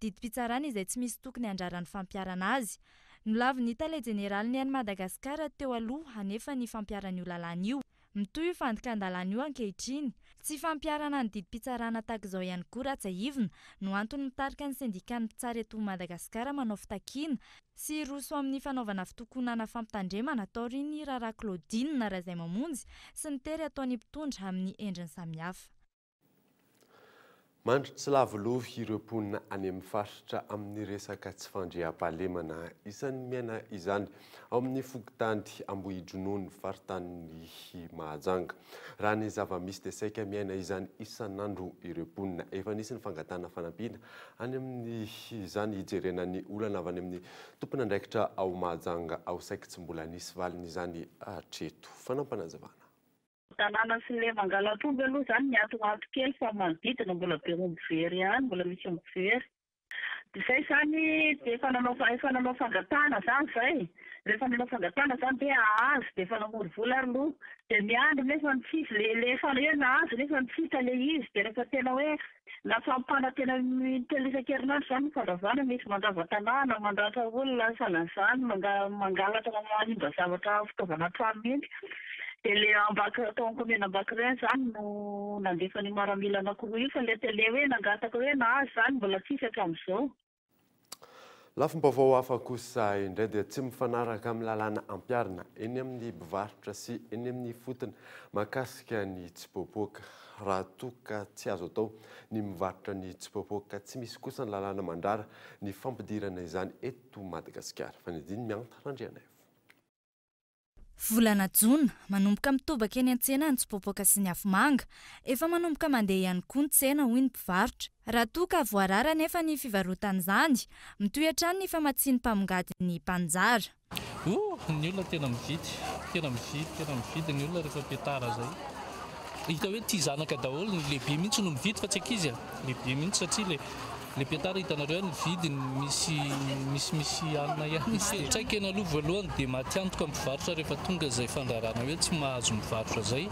didim-pitsarana izay tsy misy tokony andraran'ny fampiarana azy nolaviny tale jeneraly ny Air Madagasikara teo aloha anefa ny fampiarana io lalàna io mitoy fandikan-dalàna io ankehitriny tsy fampiarana ny didim-pitsarana tahak'izao ihany koa raha tsy ahivina no antony mitarika ny sindikany mpitsara eto Madagasikara manao fitakiana sy roso amin'ny fanaovana fitokonana fampitandremana taorian'ny Rara Claudine na Razay Mamonjy sy ny tery ataony mpitondra amin'ny endriny samihafa mandry tsy lavolova ireo mponina any amin'ny faritra amin'ny resaka tsy fandriam-pahalemana isan'ny miaina izany ao amin'ny fokontany Ambohidronono faritany Mahajanga raha ny zava-misy dia saika miaina izany isan'andro ireo mponina efa nisy ny fangatana fanampiana any amin'ny izany hijerena ny olana avy any amin'ny tompona andraikitra ao Mahajanga ao saika tsy mbola nisy valiny izany hatreto fanampanazavana tanàna sy le mangalatomby aloha zany miantoanto kely fa manodidina mbola be omby very ihany mbola misy omby very dia zay zany dia efa nanao fangatana zany zay rehefa nanao fangatana zany dia ahazo dia efa namory vola ary loha dia miandry nefa ny tsisy le efa hoe nahazo nefa ny tsita le izy dia rehefa tena hoe nafampana tena telo isan-kerinandro zany ny fandravana misy mandava tanàna mandratra olona salan'izany mangalatra manimba zavatra fitaovana trano mihitsy dia le ambaka tao ankomena Ambakireny zany no nandefa ny maramila anankiroa io fa le tele hoe nangataka hoe nahazo zany mbola tsisy hatramin'izao lafim-baovao hafa kosa indray dia tsy mifanaraka amin'ny lalàna ampiarina eny amin'ny mpivarotra sy eny amin'ny fotony mahakasika ny tsipopoaka raha toka tsy azo atao ny mivarotra ny tsipopoaka tsy misy kosa ny lalàna mandrara ny fampidirana izany eto Madagasikara fa ny diny mianatra randriana volana Jona manomboka mitobaka eny an-tsena ny tsipopoaka sy ny afomanga efa manomboka mandeha ihany koa ny tsena hoy ny mpivarotra raha toka voarara nefa ny fivarotan'izany mitoy hatrany ny famatsiany mpamongady ny mpanjara ny olona tena mividy ny olona rehefa petara zay hita hoe tia zanaka daholo ny lehibe mihitsy no mividy fa tsy ankizy lehibe mihitsy satria le petara hitanareo ny vidiny misy alina ihany tsaika ena aloha voalohany dia matiantoka mivarotra rehefa tonga zay fandrarana hoe tsy mahazo mivarotra zay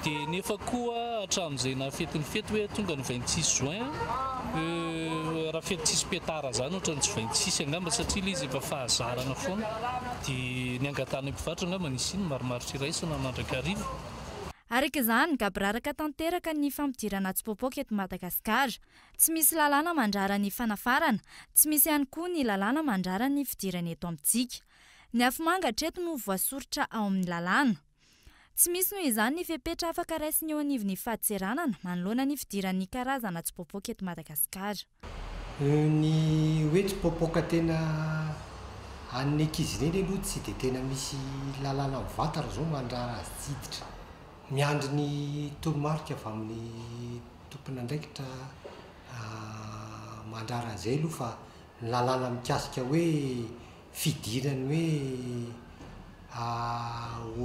dia nefa koa hatramin'izay na fetin'ny fety hoe tonga ny 26 juin raha fety tsisy petara zany ohatra ny tsy 26 angamba satria le izy efa fahazarana foana dia ny angatana mpivarotra angamba nisy iny maromarotry iraisana mandrakariva araka izany gabraraka tanteraka ny fampidirana tsipopoaka eto Madagasikara tsy misy lalàna mandrara ny fanafarana tsy misy ihany koa ny lalàna mandrara ny fidirana eto amintsika ny afomanga hatreto no voasoritra ao amin'ny lalàna tsy misy noho izany ny fepetra afaka raisiny eo anivon'ny fahadiseranana manoloana ny fidiran'ny karazana tsipopoaka eto Madagasikara ny hoe tsipopoaka tena an'ny ankizy ireny aloha tsy dia tena misy lalàna mivantara zao mandrara azy tsiditra miandry ny tolomarika avy amin'ny tompona andraikitra mandrara an'izay aloha fa ny lalàna mikasika hoe fidirany hoe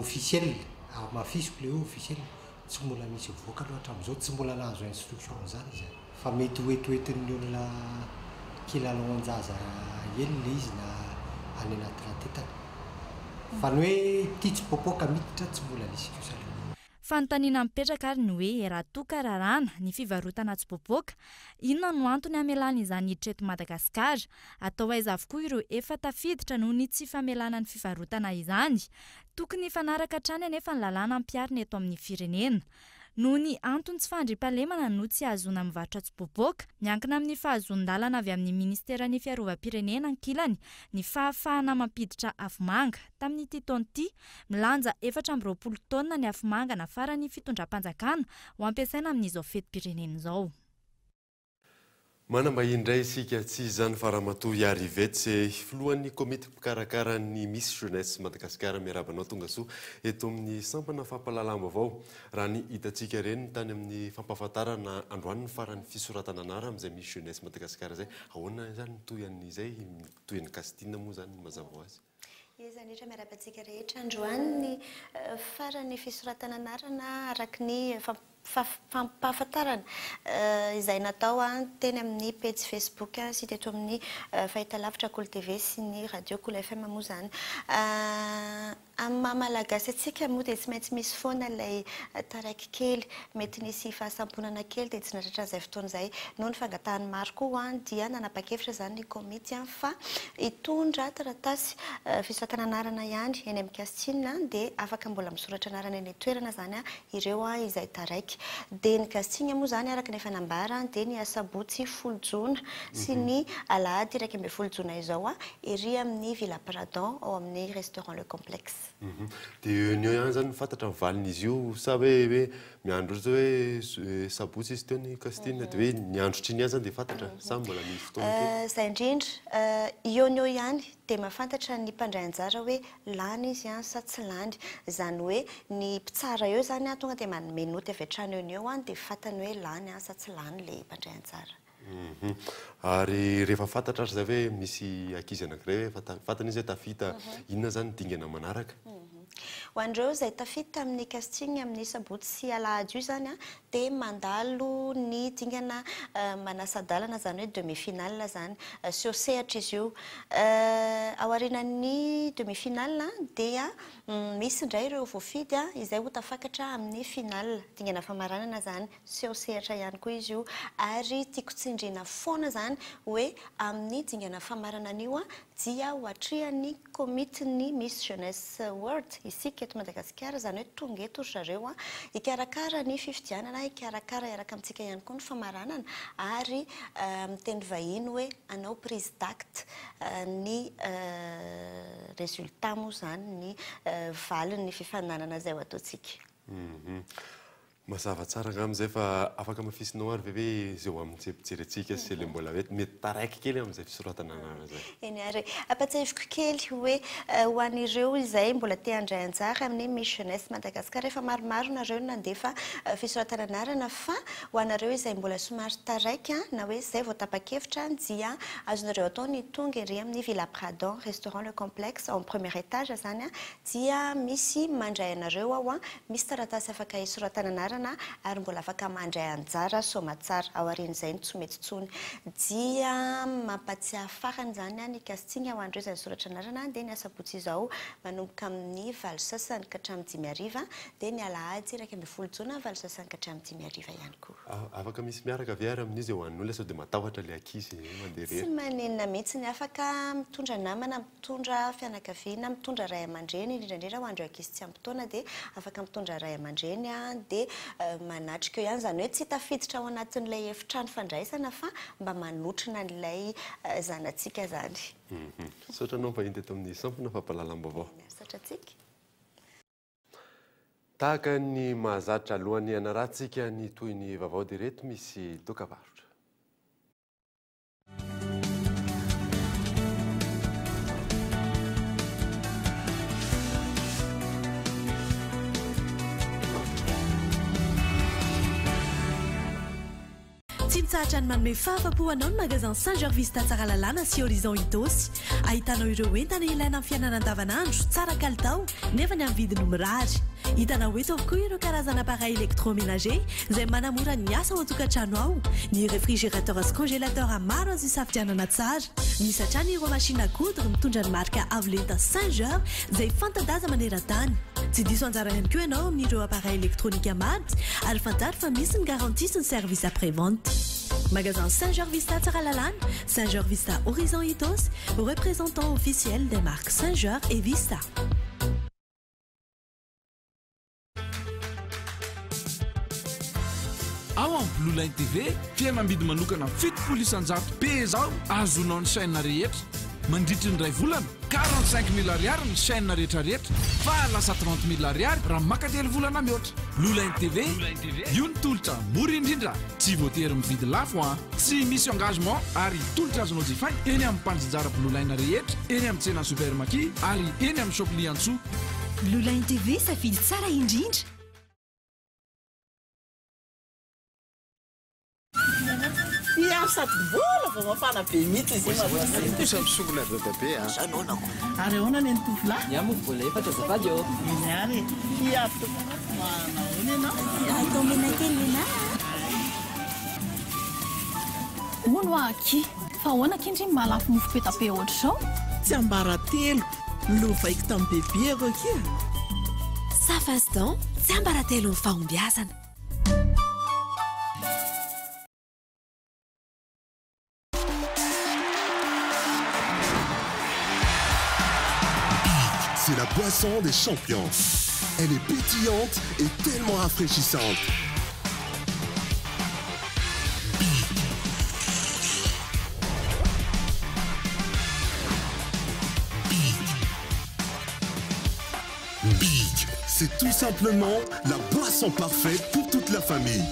officiel mafisiko le hoe officiel tsy mbola misy voaka loatra am'izao tsy mbola nahazo instruction zany izy fa mety hoetoetin'ny olona kilalao anjaza ely le izy na any anaty rahatetana fa ny hoe tia tsy popoka miditra tsy mbola nisy kosa fanontaniana mipetraka ary ny hoe raha toka rarana ny fivarotana tsipopoka inona no antony amelana izany hiditra eto Madagasikara atao aiza avokoa ireo efa tafiditra noho ny tsy famelana ny fivarotana izany tokony fanaraka hatrany anefa ny lalàna ampiarina eto amin'ny firenena noho ny antony tsy fandriam-pahalemana no tsy ahazoana mivarotra tsipopoka miankina amin'ny fahazon-dalana avy amin'ny ministeran'ny fiarovam-pirenena ankilany ny fahafahana mampiditra afomanga tamin'ity taona ity milanja 420 taona ny afomanga nafarany fitondram-panjakana ho ampiasaina amin'izao fetim-pirenena izao. Manamba indray isika tsy izany faramatoa Yarivetsy filohan'ny komity mpikarakara ny Miss Jeunesse Madagasikara miarabanao tonga soa eto amin'ny sampana fampahalalam-baovao raha ny hitantsika ireny tany amin'ny fampahafantarana androany ny farany fisoratana anara amin'izay Miss Jeunesse Madagasikara izay ahoana zany toyan'izay toyan'ny Kastina moa zany mazava ho azy. Izany rehetra miarabantsika rehetra androany ny farany fisoratana anarana araky ny fampahafantarana izay natao teny amin'ny page Facebook sy teto amin'ny fahitalavitra Cool TV sy ny radio Cool FM moa zany amin'ny malagasy atsika moa dia tsy maintsy misy foana ilay taraiky kely mety nisy fahasamponana kely dia tsy natratra izay fotoana izay noho ny fangatahany maro koa dia nanapa-kevitra zany ny komity fa hitondra taratasy fisoratana anarana ihany eny amin'ny Kastina dia afaka mbola misoratra anarana eny toerana zany ireo izay taraiky dia ny Kastina moa zany araka ny fanambara dia ny asabotsy 10 Jona sy ny alahady 12 Jona izao ery amin'ny Villa Pradon ao amin'ny restaurant Le Complexe. Dia ny ihany zany fantatra valin'izy io sa hoe miandro hoe sabotsy izy teo ny Kastina dia hoe ny andro triny ihany zany dia fantatra sa mbola misy fotoana izay indrindra io ihany dia mahafantatra ny mpandray anjara hoe lany izy sa tsy lany zany hoe ny mpitsara eo zany tonga dia manome noty avy hatrany eo dia fantany hoe lany sa tsy lany le mpandray anjara. Ary rehefa fantatra ary zay hoe misy ankizy anankiray fantany izy hoe tafita inona zany dingana manaraka ho andreo izay tafita amin'ny Kastina amin'ny sabotsy sy alahady io zany dia mandalo ny dingana manasadalana zany hoe demi-finale zany sy sehatra izy io ao aorianan'ny demi-finale dia misy indray ireo voafidy izay ho tafakatra amin'ny finale dingana famaranana zany sy sehatra ihany koa izy io ary tiako tsindriana foana zany hoe amin'ny dingana famaranana io dia ho atrihan'ny komitiny Miss Jeunesse World isika eto Madagasikara zany hoe tonga eto zareo ikarakara ny fifidianana ikarakara iaraka amintsika ihany koa ny famaranana ary miteny vahiny hoe anao prise d'acte ny résultat moa zany ny valiny fifananana zay ho ataontsika. Mazava tsara amin'izay fa afaka mafisinao ary ve hoe zay ho amin'ny jerimpijerentsika sy le mbola mety taraiky kely amin'izay fisoratana anarana zay. Eny ary apatsahiviko kely hoe ho an'ireo izay mbola te handray anjara amin'ny Miss Jeunesse Madagasikara efa maromaro nareo nandefa fisoratana anarana fa ho anareo izay mbola somary taraiky na hoe izay vao tapa-kevitra dia azonareo atao ny tonga ery amin'ny Villa Pradon restaurant Le Complexe en premier étage zany dia misy mandray anareo misy taratasy afaka hisoratana anarana ary mbola afaka mandray anjara somatsara ao aorian'izay ny tsy mety tsony dia mampatsiahy farany zany ny Kastina ho andreo izay soratra anarana dia ny asabotsy izao manomboka amin'ny 7 ka hatramin'ny 5 dia ny alahady 12 Jona 7 ka hatramin'ny 5 ihany koa. Afaka misy miaraka avy ary amin'izy ho an'olona sao dia matahotra le ankizy mandeha tsy manenina mihitsy ny afaka mitondra namana mitondra fianakaviana mitondra ray aman-dreny indrindra ho andreo ankizy tsy ampy-taona dia afaka mitondra ray aman-dreny dia manatrika eo ihany zany hoe tsy tafiditra ao anatin'ilay efitrano fandraisana fa mba manotrina n'ilay zanatsika zany. Saotra anao mpahiny teto amin'ny sampona fampahalalam-baovao. Saotra atsika. Tahaka ny mahazatra alohan'ny anaratsika ny toy ny vaovao dia reto misy dokavarotra. tsy mahatsahatra ny manome fahafapo anao ny magasin Saint-Georges Vista tsara lalàna sy Horizon Itosy. Ahitanao ireo entana ilaina amin'ny fiainana andavanandro tsara kalitao nefa ny amin'ny vidiny mirary. Hitanao eto avokoa ireo karazana appareil électroménager izay manamora ny asa ao an-tokantrano ao. Ny réfrigérateur sy congélateur maro azo isafidianana tsara. Misy hatrany ireo machine à coudre mitondra ny marika Avolenta Saint-Georges izay fanta-daza maneran-tany. Tsy diso anjara ihany koa ianao amin'ireo appareil électronique maty ary fantaro fa misy ny garantie sy ny service après-vente. Magasin Saint-Georges Vista tsara lalàna, Saint-Georges Vista Horizon Itos, représentant officiel des marques Saint-Georges et Vista. Ao amin'ny Blue Line TV dia mambidy manokana 7,100 pe zao azonao ny chaîne rehetra. Mandritry ny ray volana 45 000 ariary ny chaîne rehetrarehetra fa lasa 30 000 ariary raha maka telo volana mihoatra. Blue Line TV io ny tolotra mora indrindra, tsy voatery mividy lafo tsy misy engagement ary tolotra azonao jifainy eny amin'ny mpanjinjara Blue Line rehetra, eny amin'ny tsena supermarché ary eny amin'ny shop Liantso. Blue Line TV safidy tsara indrindra. Sady vola vao mafana be mihitsy izy kosa misongona dadabe zanonako ary ahoana ny tovolahy nyamoko vola efatra azafady eo ary hiafy manaony ianao atao menakely na ono aky fa ahoana kindry malafo mofo petape ohatra zao tsy ambara telo lovaiko tamin'ny bebe ako kia Safasdan tsy ambara telo ny fahombiazana. C'est la boisson des champions. Elle est pétillante et tellement rafraîchissante. Big, c'est tout simplement la boisson parfaite pour toute la famille.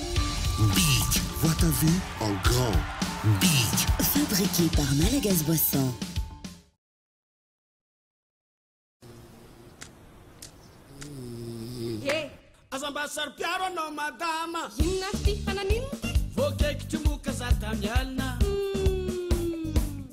Big, vois ta vie en grand. Big. Fabriqué par Malagas Boisson. Azambasar piaro no madama Inafti hananinti Vokek tumuka zatamialna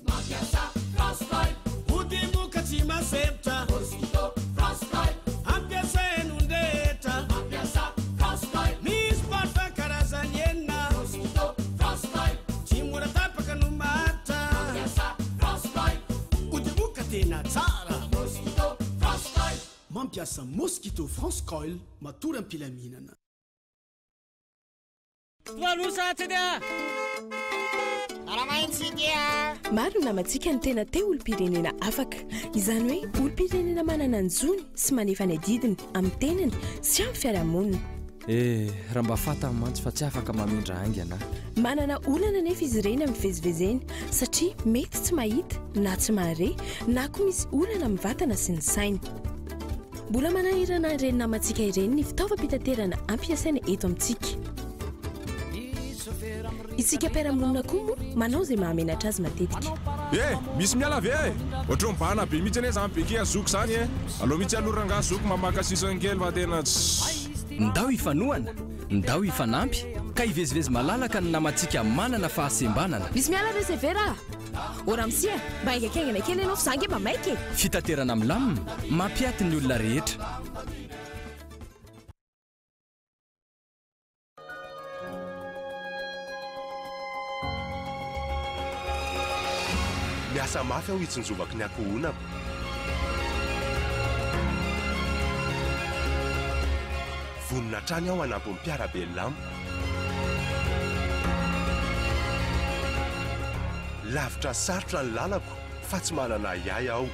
Mapiasa frostbite Udi muka tima septa Mosquito frostbite Ampiasa enundeta Mapiasa frostbite Mis parfum karazanyena Mosquito frostbite Timura tapaka numata Mapiasa frostbite Udi muka tena tsara Mosquito frostbite Mampiasa Mosquito France Coil matura ampilaminana. Maro namatsika ny tena te olo-pirenena afaka. Izany hoe olo-pirenena manana ny zony sy manefa ny adidiny amin'ny tenany sy amin'ny fiarahamonina. Raha mba fata mantsy fa tsy afaka mamindra haingana. Manana olana nefa izy ireny amin'ny fivezivezeny satria mety tsy mahita na tsy mahare na koa misy olana amin'ny vatana sy ny sainy. Mbola manahirana ireny namantsika ireny ny fitaovam-pitaterana ampiasaina eto amintsika. Isika mpiara-monina koa moa manao izay mahamenatra azy matetika. Misy miala ave ohatry mibahana be mihitsy ane zany beke azoko zany aloha mihitsy aloranga azoko mamaka sisangely fa tena ndao ifanoana, ndao ifanampy ka hivezivezy malalaka ny namantsika manana fahasembanana. Misy miala resevera ora amsia mba ingakengana kely ianao fa zange mamaiky. Fitaterana milamina mampiaty ny olona rehetra. Miasa mafy aho hitsinjovako ny akohonako. Vonina trany aho anampy ny mpiara-belona. Lavitra sarotra ny lalako fa tsy manana iay aho.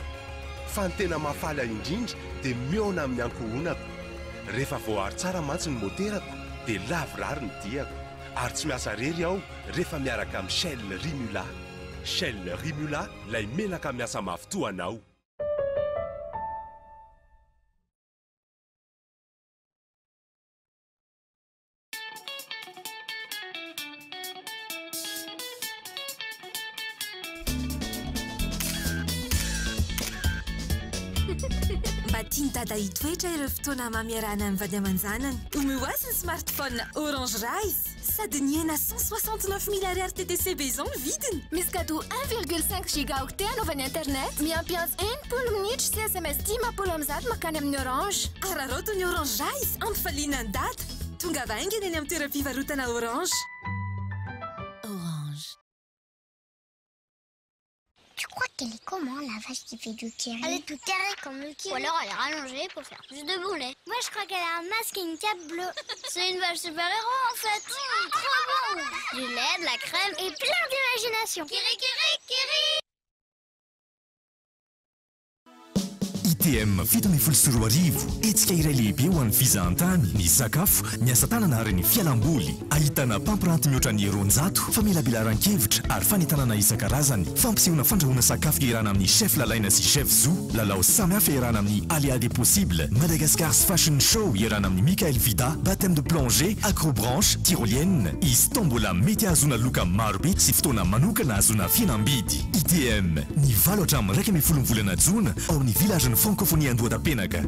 Fa ny tena mahafaly indrindra dia miona amin'ny ankohonako. Rehefa voahary tsara mantsy ny moterako dia lavorary ny diako. Ary tsy miasa rery aho rehefa miaraka amin'ny Shell Rimula. Shell Rimula, lay menaka miasa mafy toa anao. mba tiany dada hitoetra ireo fotoana mamiarana amin'ny vady aman-janany. Omehoasy ny smartphone Orange Rise. Sady niena 169 000 ariary TTC Bezon ny vidiny. Misy cadeau 1,5 gigaoctet anaovany internet. Miampiantsy 1 minitra sy SMS 10 makany amin'ny Orange. Araroto ny Orange Rise ampifaliana ny data. Tonga vaingana eny amin'ny toeram-pivarotana Orange. Tu crois qu'elle est comment, la vache qui fait du kiri? Elle est toute carrée comme le kiri. Ou alors elle est rallongée pour faire plus de boulets. Moi je crois qu'elle a un masque et une cape bleue. C'est une vache super-héros en fait. Trop bon. Du lait, de la crème et plein d'imagination. Kiri, kiri, kiri. ITM fito ambin'ny folo sy roa arivo etsika iray lehibe ho an'ny fizahan-tany ny sakafo ny asa tanana ary ny fialam-boly ahitana pampiranty mihoatra ny eronjato famelabelan-kevitra ary fanentanana isan-karazany fampisehoana fandrahoana sakafo iarana amin'ny chef lalaina sy chef zoo lalao samihafa iarana amin'ny aléa des possibles Madagascar's fashion show iarana amin'ny Michael Vida baptême de plongée acrobranche tyrolienne izy tombola mety ahazona loka marobe sy fotoana manokana ahazona fianam-bidy ITM ny valo hatramin'ny 1 volana jona ao amin'ny village francophonie Andohata-Penaka.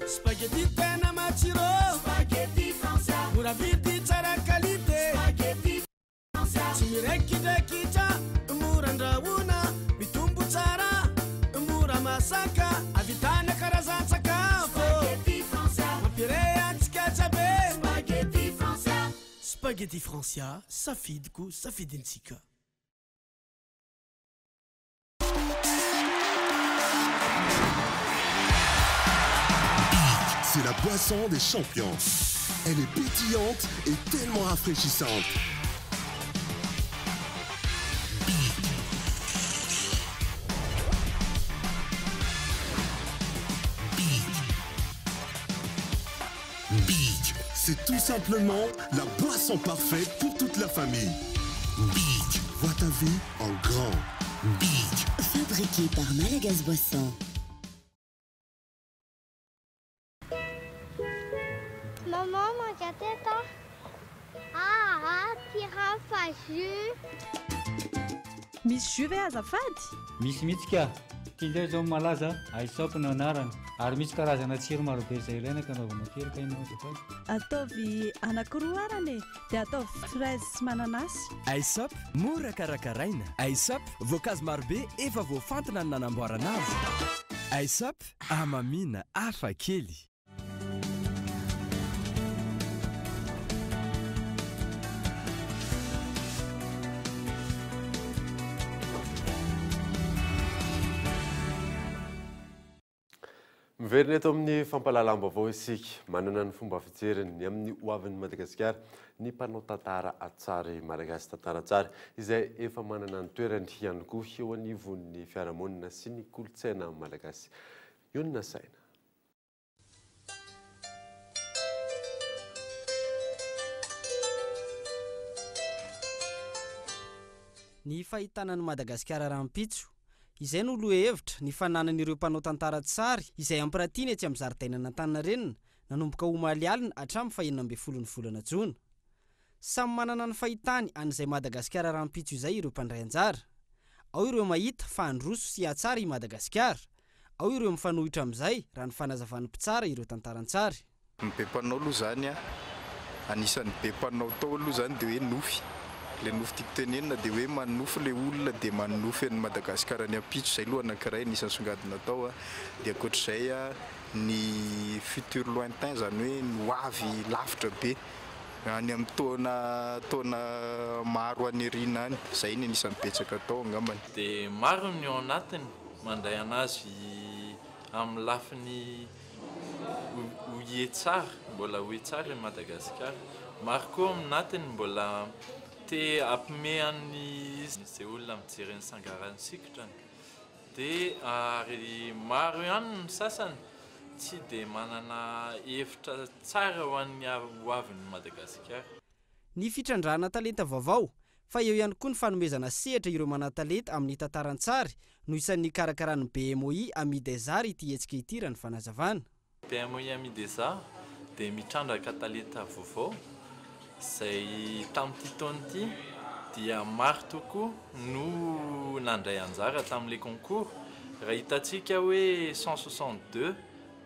Spaghetti tena matsiro. Spaghetti français. Mora vidy tsara qualité. Spaghetti français. Tsy mirekirekitra, mora andrahoana, mitombo tsara, mora masaka, avitana karazan-tsakafo. Spaghetti français. Mampire antsika jiaby. Spaghetti Francia, safidiko, safidintsika. C'est la boisson des champions. Elle est pétillante et tellement rafraîchissante. C'est tout simplement la boisson parfaite pour toute la famille. Big, vois ta vie en grand. Big. Fabriqué par Malagas Boisson. Maman, mon teta. Tirafa jus. Misy jus ve azafady? Misy mihitsy ka. Ty zao malaza aisop no anarany ary misy karazana tsiro maro be izay ilaina ka anaovana kely ka ianao azafady. Ataovy anankiroa arany dia ataovy fraise sy mananasy. Aisop mora karakaraina. Aisop voankazo maro be efa voafantina ny nanamboarana azy. Aisop amamina hafa kely. Miverina eto amin'ny fampalalam-baovao isika manana ny fomba fijeriny ny amin'ny hoavin'ny Madagasikara ny mpanao tantara atsary malagasy tantara tsara izay efa manana ny toerany ihany koa eo anivon'ny fiarahamonina sy ny kolontsaina malagasy. Iona saina. Ny fahitanan'ny Madagasikara rahampitso izay no loha hevitra ny fananan'ireo mpanao tantara tsary izay ampiratiana etsy amin'ny zaridainana Antaninarenina nanomboka omaly alina hatramin'ny 12 volana jona. Samy manana ny fahitany an'izay Madagasikara rahampitso izay ireo mpandray anjara. Ao ireo mahita fa androso sy atsara i Madagasikara. Ao ireo mifanohitra amin'izay raha ny fanazavany mpitsara ireo tantarantsary. Ny be mpanao aloha zany anisan'ny be mpanao tao aloha zany dia hoe nofy. Le nofy tiako tenenina dia hoe manofy le olona dia manofy ny Madagasikara ny ampitso zay aloha anankiray nisan'ny songadina tao dia ankoatr'izay ny futur lointain zany hoe ny hoavy lavitra be any amin'ny taona maro aniriana any zay ny nisan'ny betsaka tao angambany. Dia maro ny ao anatiny mandray anazy amin'ny lafiny hoetsara mbola hoetsara i Madagasikara. Maro koa aminatiny mbola te ampimehan'ny izay olona mijery ny sangarany sikotrany. Dia ary maro ihany ny sasany tsy dia manana hevitra tsara ho an'ny hoavin'ny Madagasikara. Ny fitrandrahana talenta vaovao fa eo ihany koa ny fanomezana sehatra ireo manan-talenta amin'ny tantarantsary no isan'ny karakarany BMOI Amidezar ity hetsika ity raha ny fanazavana. BMOI Amidezar dia mitrandraka talenta vaovao izay tamin'ity taona ity dia maro tokoa no nandray anjara tamin'ilay concours. Raha hitantsika hoe 162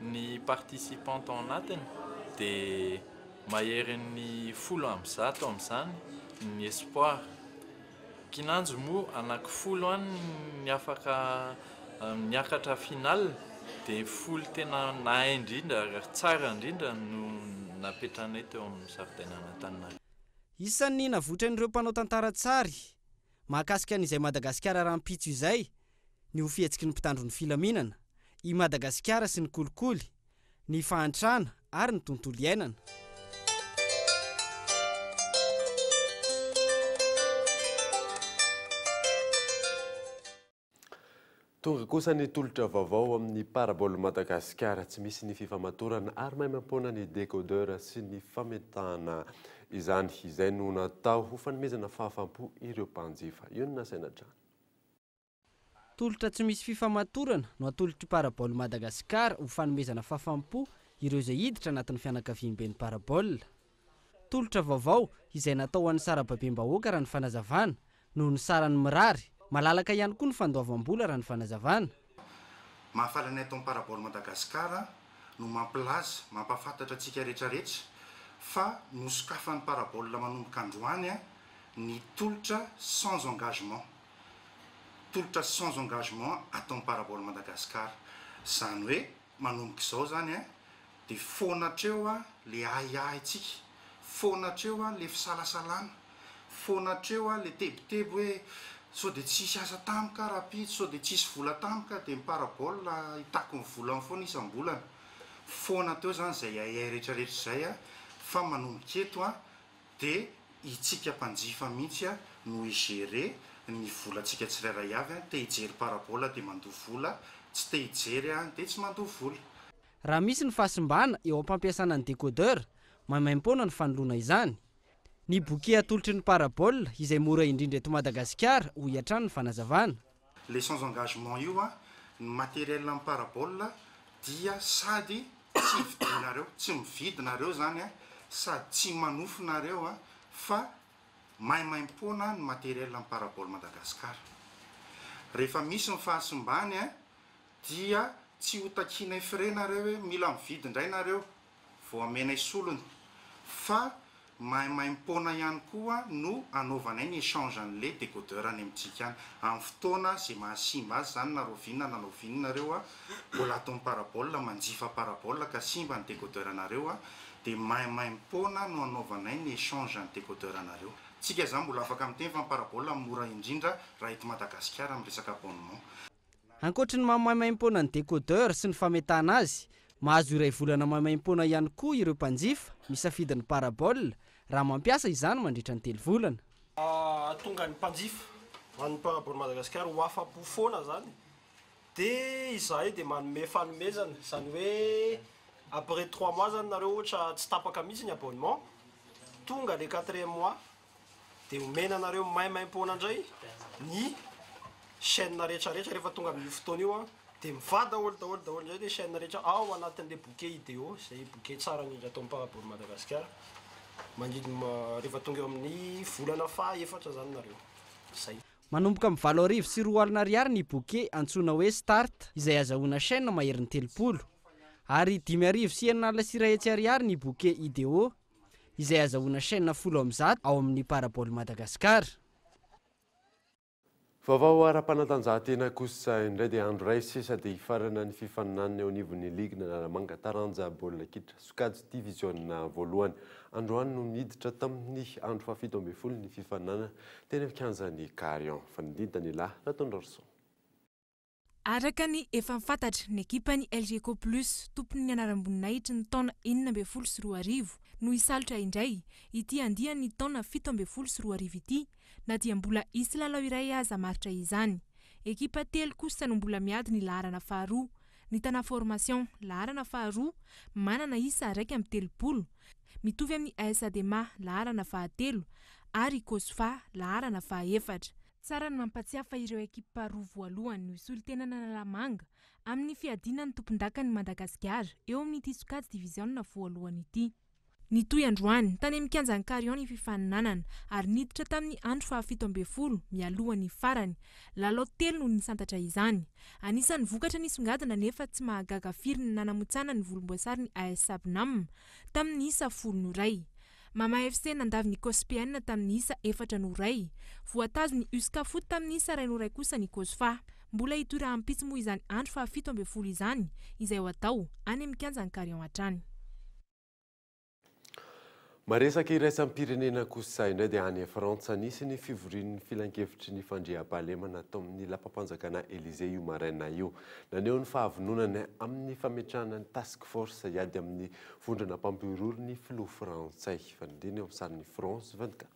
ny participants ao anatiny dia mahery ny 10 amin'izany ny espoir. Kinanjo moa anaky 10 any ny afaka niakatra final dia 10 tena nahay indrindra tsara indrindra no napetranay teo amin'ny zaridaina Antananarivo. Isan'ny navoatran'ireo mpanao tantara tsary mahakasika an'izay Madagasikara rahampitso izay ny ho fihetsiky ny mpitandro ny filaminana, i Madagasikara sy ny kolikoly, ny fahantrana ary ny tontolo iainana. Tonga kosa ny tolotra vaovao amin'ny paraboly Madagasikara, tsy misy ny fifamatorana ary maimam-poana ny décodeur sy ny fametahana izany. Izay no natao ho fanomezana fahafampo ireo mpanjifa. Io no nasaina hatrany. Tolotra tsy misy fifamatorana no atolotry paraboly Madagasikara ho fanomezana fahafampo ireo izay hiditra anatin'ny fianakavian'ny paraboly. Tolotra vaovao izay natao ho an'ny sarababem-bahoaka raha ny fanazavana noho ny sarany mirary. Malalaka ihany koa ny fandoavam-bola raha ny fanazavana. Mahafalanay atao paraboly Madagasikara no mampilaza, mampafantatra antsika rehetrarehetra fa nosokafan'ny paraboly manomboka androany ny tolotra sans engagement. Tolotra sans engagement atao paraboly Madagasikara. Zany hoe manomboka izao zany dia foanatreo le ahiahintsika, foanatreo le fisalasalana, foanatreo le tebotebo hoe so dia tsisy asa tamika rapide, so dia tsisy vola tamika dia paraboly hitako ny volany foana isam-bolana. Foana teo zany izay ahiahy rehetrarehetra izay fa manomboka eto dia itsika mpanjifa mihitsy no igere ny volantsika tsirairay avy. Te hijery parabola dia mandoa vola, tsy te hijery dia tsy mandoa vola. Raha misy ny fahasimbana eo am-pampiasana ny décodeur, maimaim-poana ny fanoloana izany. Ny bokia atolotry ny parabola izay mora indrindra eto Madagasikara ho hiatrany ny fanazavana. Le sans engagement io ny matériel amin'ny parabola dia sady tsy vidinareo, tsy mividinareo zany sady tsy manofinareo fa maimaim-poana ny matériel amin'ny paraboly Madagasikara. Rehefa misy ny fahasimbany dia tsy ho takianay frenareo hoe mila mividy indray nareo vao amenay solony, fa maimaim-poana ihany koa no anaovanay ny échange an'le décodeur any amintsika any amin'ny fotoana izay mahasimba azy zany narovinina nanovininareo mbola atao parabola manjifa parabola ka simba ny décodeur anareo dia maimaim-poana no anaovanay ny échange ny décodeur anareo. Tsika zany mbola afaka miteny fa ny parabola mora indrindra raha eto Madagasikara amin'ny resaka abonnement. Ankoatry ny maimaim-poana ny décodeur sy ny fametahana azy, mahazo iray volana maimaim-poana ihany koa ireo mpanjifa misafidy ny parabola raha mampiasa izany mandritra ny 3 volana. Tonga ny mpanjifa amin'ny paraboly Madagasikara ho afa-po foana zany dia izahay dia manome fanomezana, izany hoe après 3 mois zany nareo ohatra tsy tapaka mihitsy ny abonnement, tonga le 4e mois dia omena nareo maimaim-poana indray ny chaîne rehetrarehetra. Rehefa tonga amin'ny fotoana io dia mivady daholo indray dia chaîne rehetra ao anatin'le bouquet idéo, izay bouquet tsara indrindra atao amin'ny paraboly Madagasikara. Rehefa tonga eo amin'ny volana faha-4 zany nareo. Zay. Manomboka amin'ny 7 sy 2 alina ariary ny bouquet antsoina hoe start izay azahoana chaîne maherin'ny 30 ary 5 sy 9 alina sy 1 ariary ny bouquet idéo izay azahoana chaîne 10 ao amin'ny paraboly Madagasikara. Vaovao ara-panatanjahantena kosa indray dia andro ray sisa dia hifarana ny fifaninanana eo anivon'ny ligue Naramanga taranja baolina kitra sokajy division voalohany. Androany no miditra tamin'ny andro 17 ny fifaninanana teny fikanjany Carion. Fanindintany lahy Ratondrarson. Araka ny efa fantatry ny ekipany LGco Plus tompony ny anaram-boninahitra ny taona 14 no isalotra indray ity andiany ny taona 17 ity na dia mbola isy lalao iray aza maritra izany. Ekipa telo kosa no mbola miady ny laharana faharoa. Ny tana formation laharana faharoa manana isa 1 mitovy amin'ny ASADMA laharana fahatelo ary Kosfa laharana faha-4. Tsara ny mampatsiafa ireo ekipa roa voalohany no isolitena Naramanga amin'ny fiadinan'ny tompon-daka ny Madagasikara eo amin'ny sokajy division voalohany ity. Nitoy androany tany amin'ny Kianjankary ny fifaninanana ary niditra tamin'ny andro 17 mialohan'ny farany. Lalao telo no nisantatra izany. Anisan'ny vokatra nisongadina nefa tsy mahagaga firy ny nanamotsana ny volomboasary ny AS Sabnam tamin'ny isa 10 Mama FC nandavy ny Cospienne tamin'ny isa 4 voatazo ny Uska Foot tamin'ny isa 2 kosa ny Kosfa. Mbola itora ampitsy moa izany andro 17 izany izay ho atao any amin'ny Kianjankary hatrany. Maresaka iraisam-pirenena kosa indray dia any Frantsa nisy ny fivorian'ny filan-kevitry ny fandriam-pahalemana natao amin'ny lapam-panjakana Élysée io maraina io. Naneo ny fahavononany amin'ny fametrahana ny task force iady amin'ny vondrana mpampirory ny filoha frantsay. Fandina eo amin'ny sarin'ny France 24.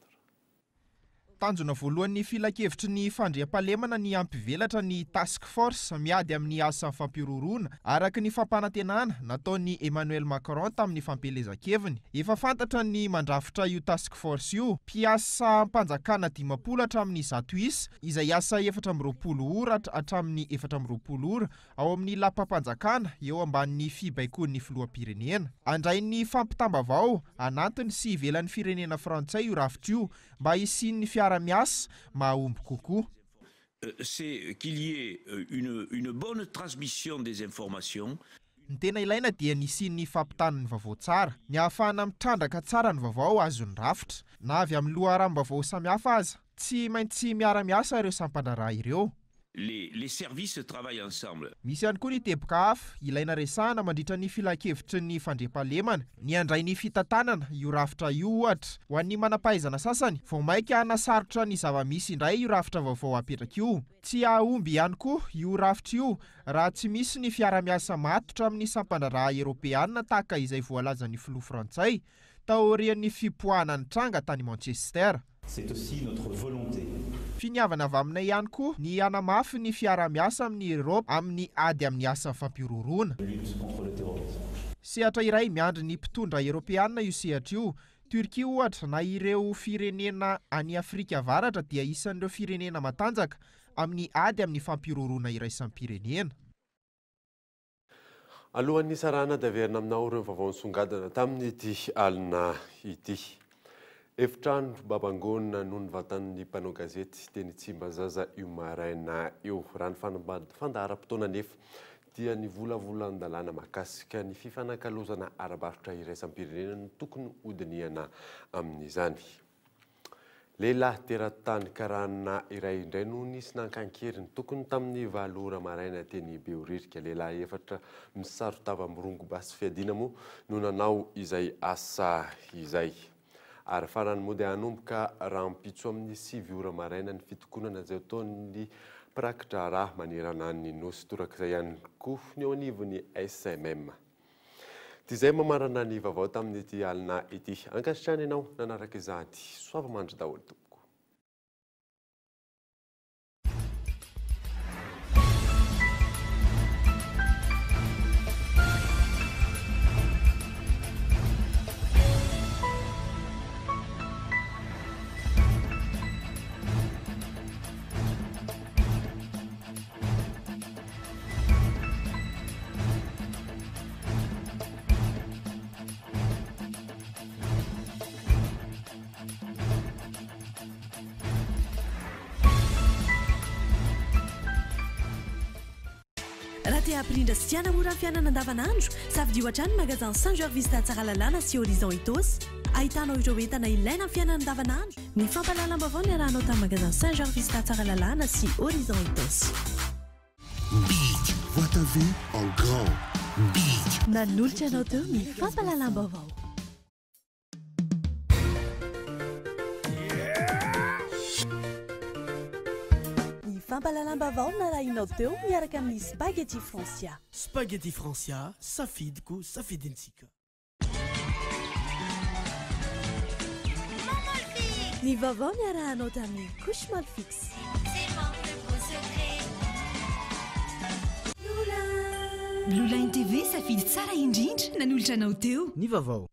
Tanjona voalohan'ny filan-kevitry ny fandriam-pahalemana ny ampivelatra ny task force miady amin'ny asa fampiroroana araka ny fampanantenana nataon'ny Emmanuel Macron tamin'ny fampelezan-keviny. Efa fantatra ny mandrafitra io task force io, mpiasa mpanjakana 10 hatramin'ny 100 isa izay asa 420 ora hatramin'ny 420 ora ao amin'ny lapam-panjakana eo ambanin'ny fibaikoan'ny filoham-pirenena. Andrain'ny fampitambavao anatiny sy ivelan'ny firenena frantsay io rafitra io mba isian'ny mias mahomby kokoa. C'est qu'il y ait une bonne transmission des informations. Ny tena ilaina dia nisian'ny fampitanany vaovao tsara, ny ahafahana mitrandraka tsara ny vaovao azon'ny rafitra, na avy amin'ny loharam-baovao samihafa aza, tsy maintsy miara-miasa ireo sampandraraha ireo. Les services travaillent ensemble. Misy ihany koa ny teboka hafa ilaina resahana mandritra ny filan-kevitry ny fandriam-pahalemana, ny andray ny fitantanana io rafitra io ohatra. Ho an'ny manampahaizana sasany, vao maika hanasarotra ny zava-misy indray io rafitra vaovao apetraka io. Tsy ahomby ihany koa io rafitra io raha tsy misy ny fiara-miasa matotra amin'ny sampandraraha Europeana tahaka izay voalazan'ny filoha frantsay taorian'ny fipoahana ny tranga tany Manchester. C'est aussi notre volonté. Finiavana avy aminay ihany koa ny hanamafy ny fiara-miasa amin'ny Europe amin'ny ady amin'ny asa fampiroroana. Sehatra iray miandry ny mpitondra Europeana io sehatra io. Turkia ohatra na ireo firenena any Afrika avaratra dia isan'ireo firenena matanjaka amin'ny ady amin'ny fampiroroana iraisampirenena. Alohan'ny sarana daverina aminao ireo vaovao nisongadina tamin'ity alina ity. Efitrano babangona noho ny vatan'ny mpanao gazety teny Tsimbazaza io maraina io. Raha ny fandahara-potoana nefa dia ny volavolan-dalàna mahakasika ny fifanakalozana ara-barotra iraisam-pirenena no tokony hodiniana amin'izany. Lehilahy teratany karana iray indray no nisy nankankeri ny tokony tamin'ny 9 ora maraina teny Beoririka. Lehilahy efatra misarotava mirongo basy fiadina moa no nanao izay asa izay. Ary farany moa dia hanomboka rahampitso amin'ny 7 ora maraina ny fitokonana izay ataon'ny prakitra raha manerana ny nosy torak'izay ihany koa ny eo anivon'ny SMM. Ty izay mamarana ny vaovao tamin'ity alina ity. Ankasitrany ianao nanaraka izany soava mandry daholo tompoko. Raha te hampirindra sy tiana mora fiainana andavanandro, safidio hatrany magasin Saint-Georges Vista Tsaralalàna sy Horizon Itos. Ahitanao ireo entana ilaina amin'ny fiainana andavanandro. Ny fampahalalam-baovao ny arahanao tamin'ny magasin Saint-Georges Vista Tsaralalàna sy Horizon Itos. Big, voix ta vue en grand. Big. Nanolotra anao teo ny fampahalalam-baovao. Fampahalalam-baovao narahinao teo miaraka amin'ny Spaghetti Francia. Spaghetti Francia, safidiko safidintsika. Ny vaovao niarahanao tamin'ny couche Malfix. Blue Line TV safidy tsara indrindra nanolotra anao teo. Ny vaovao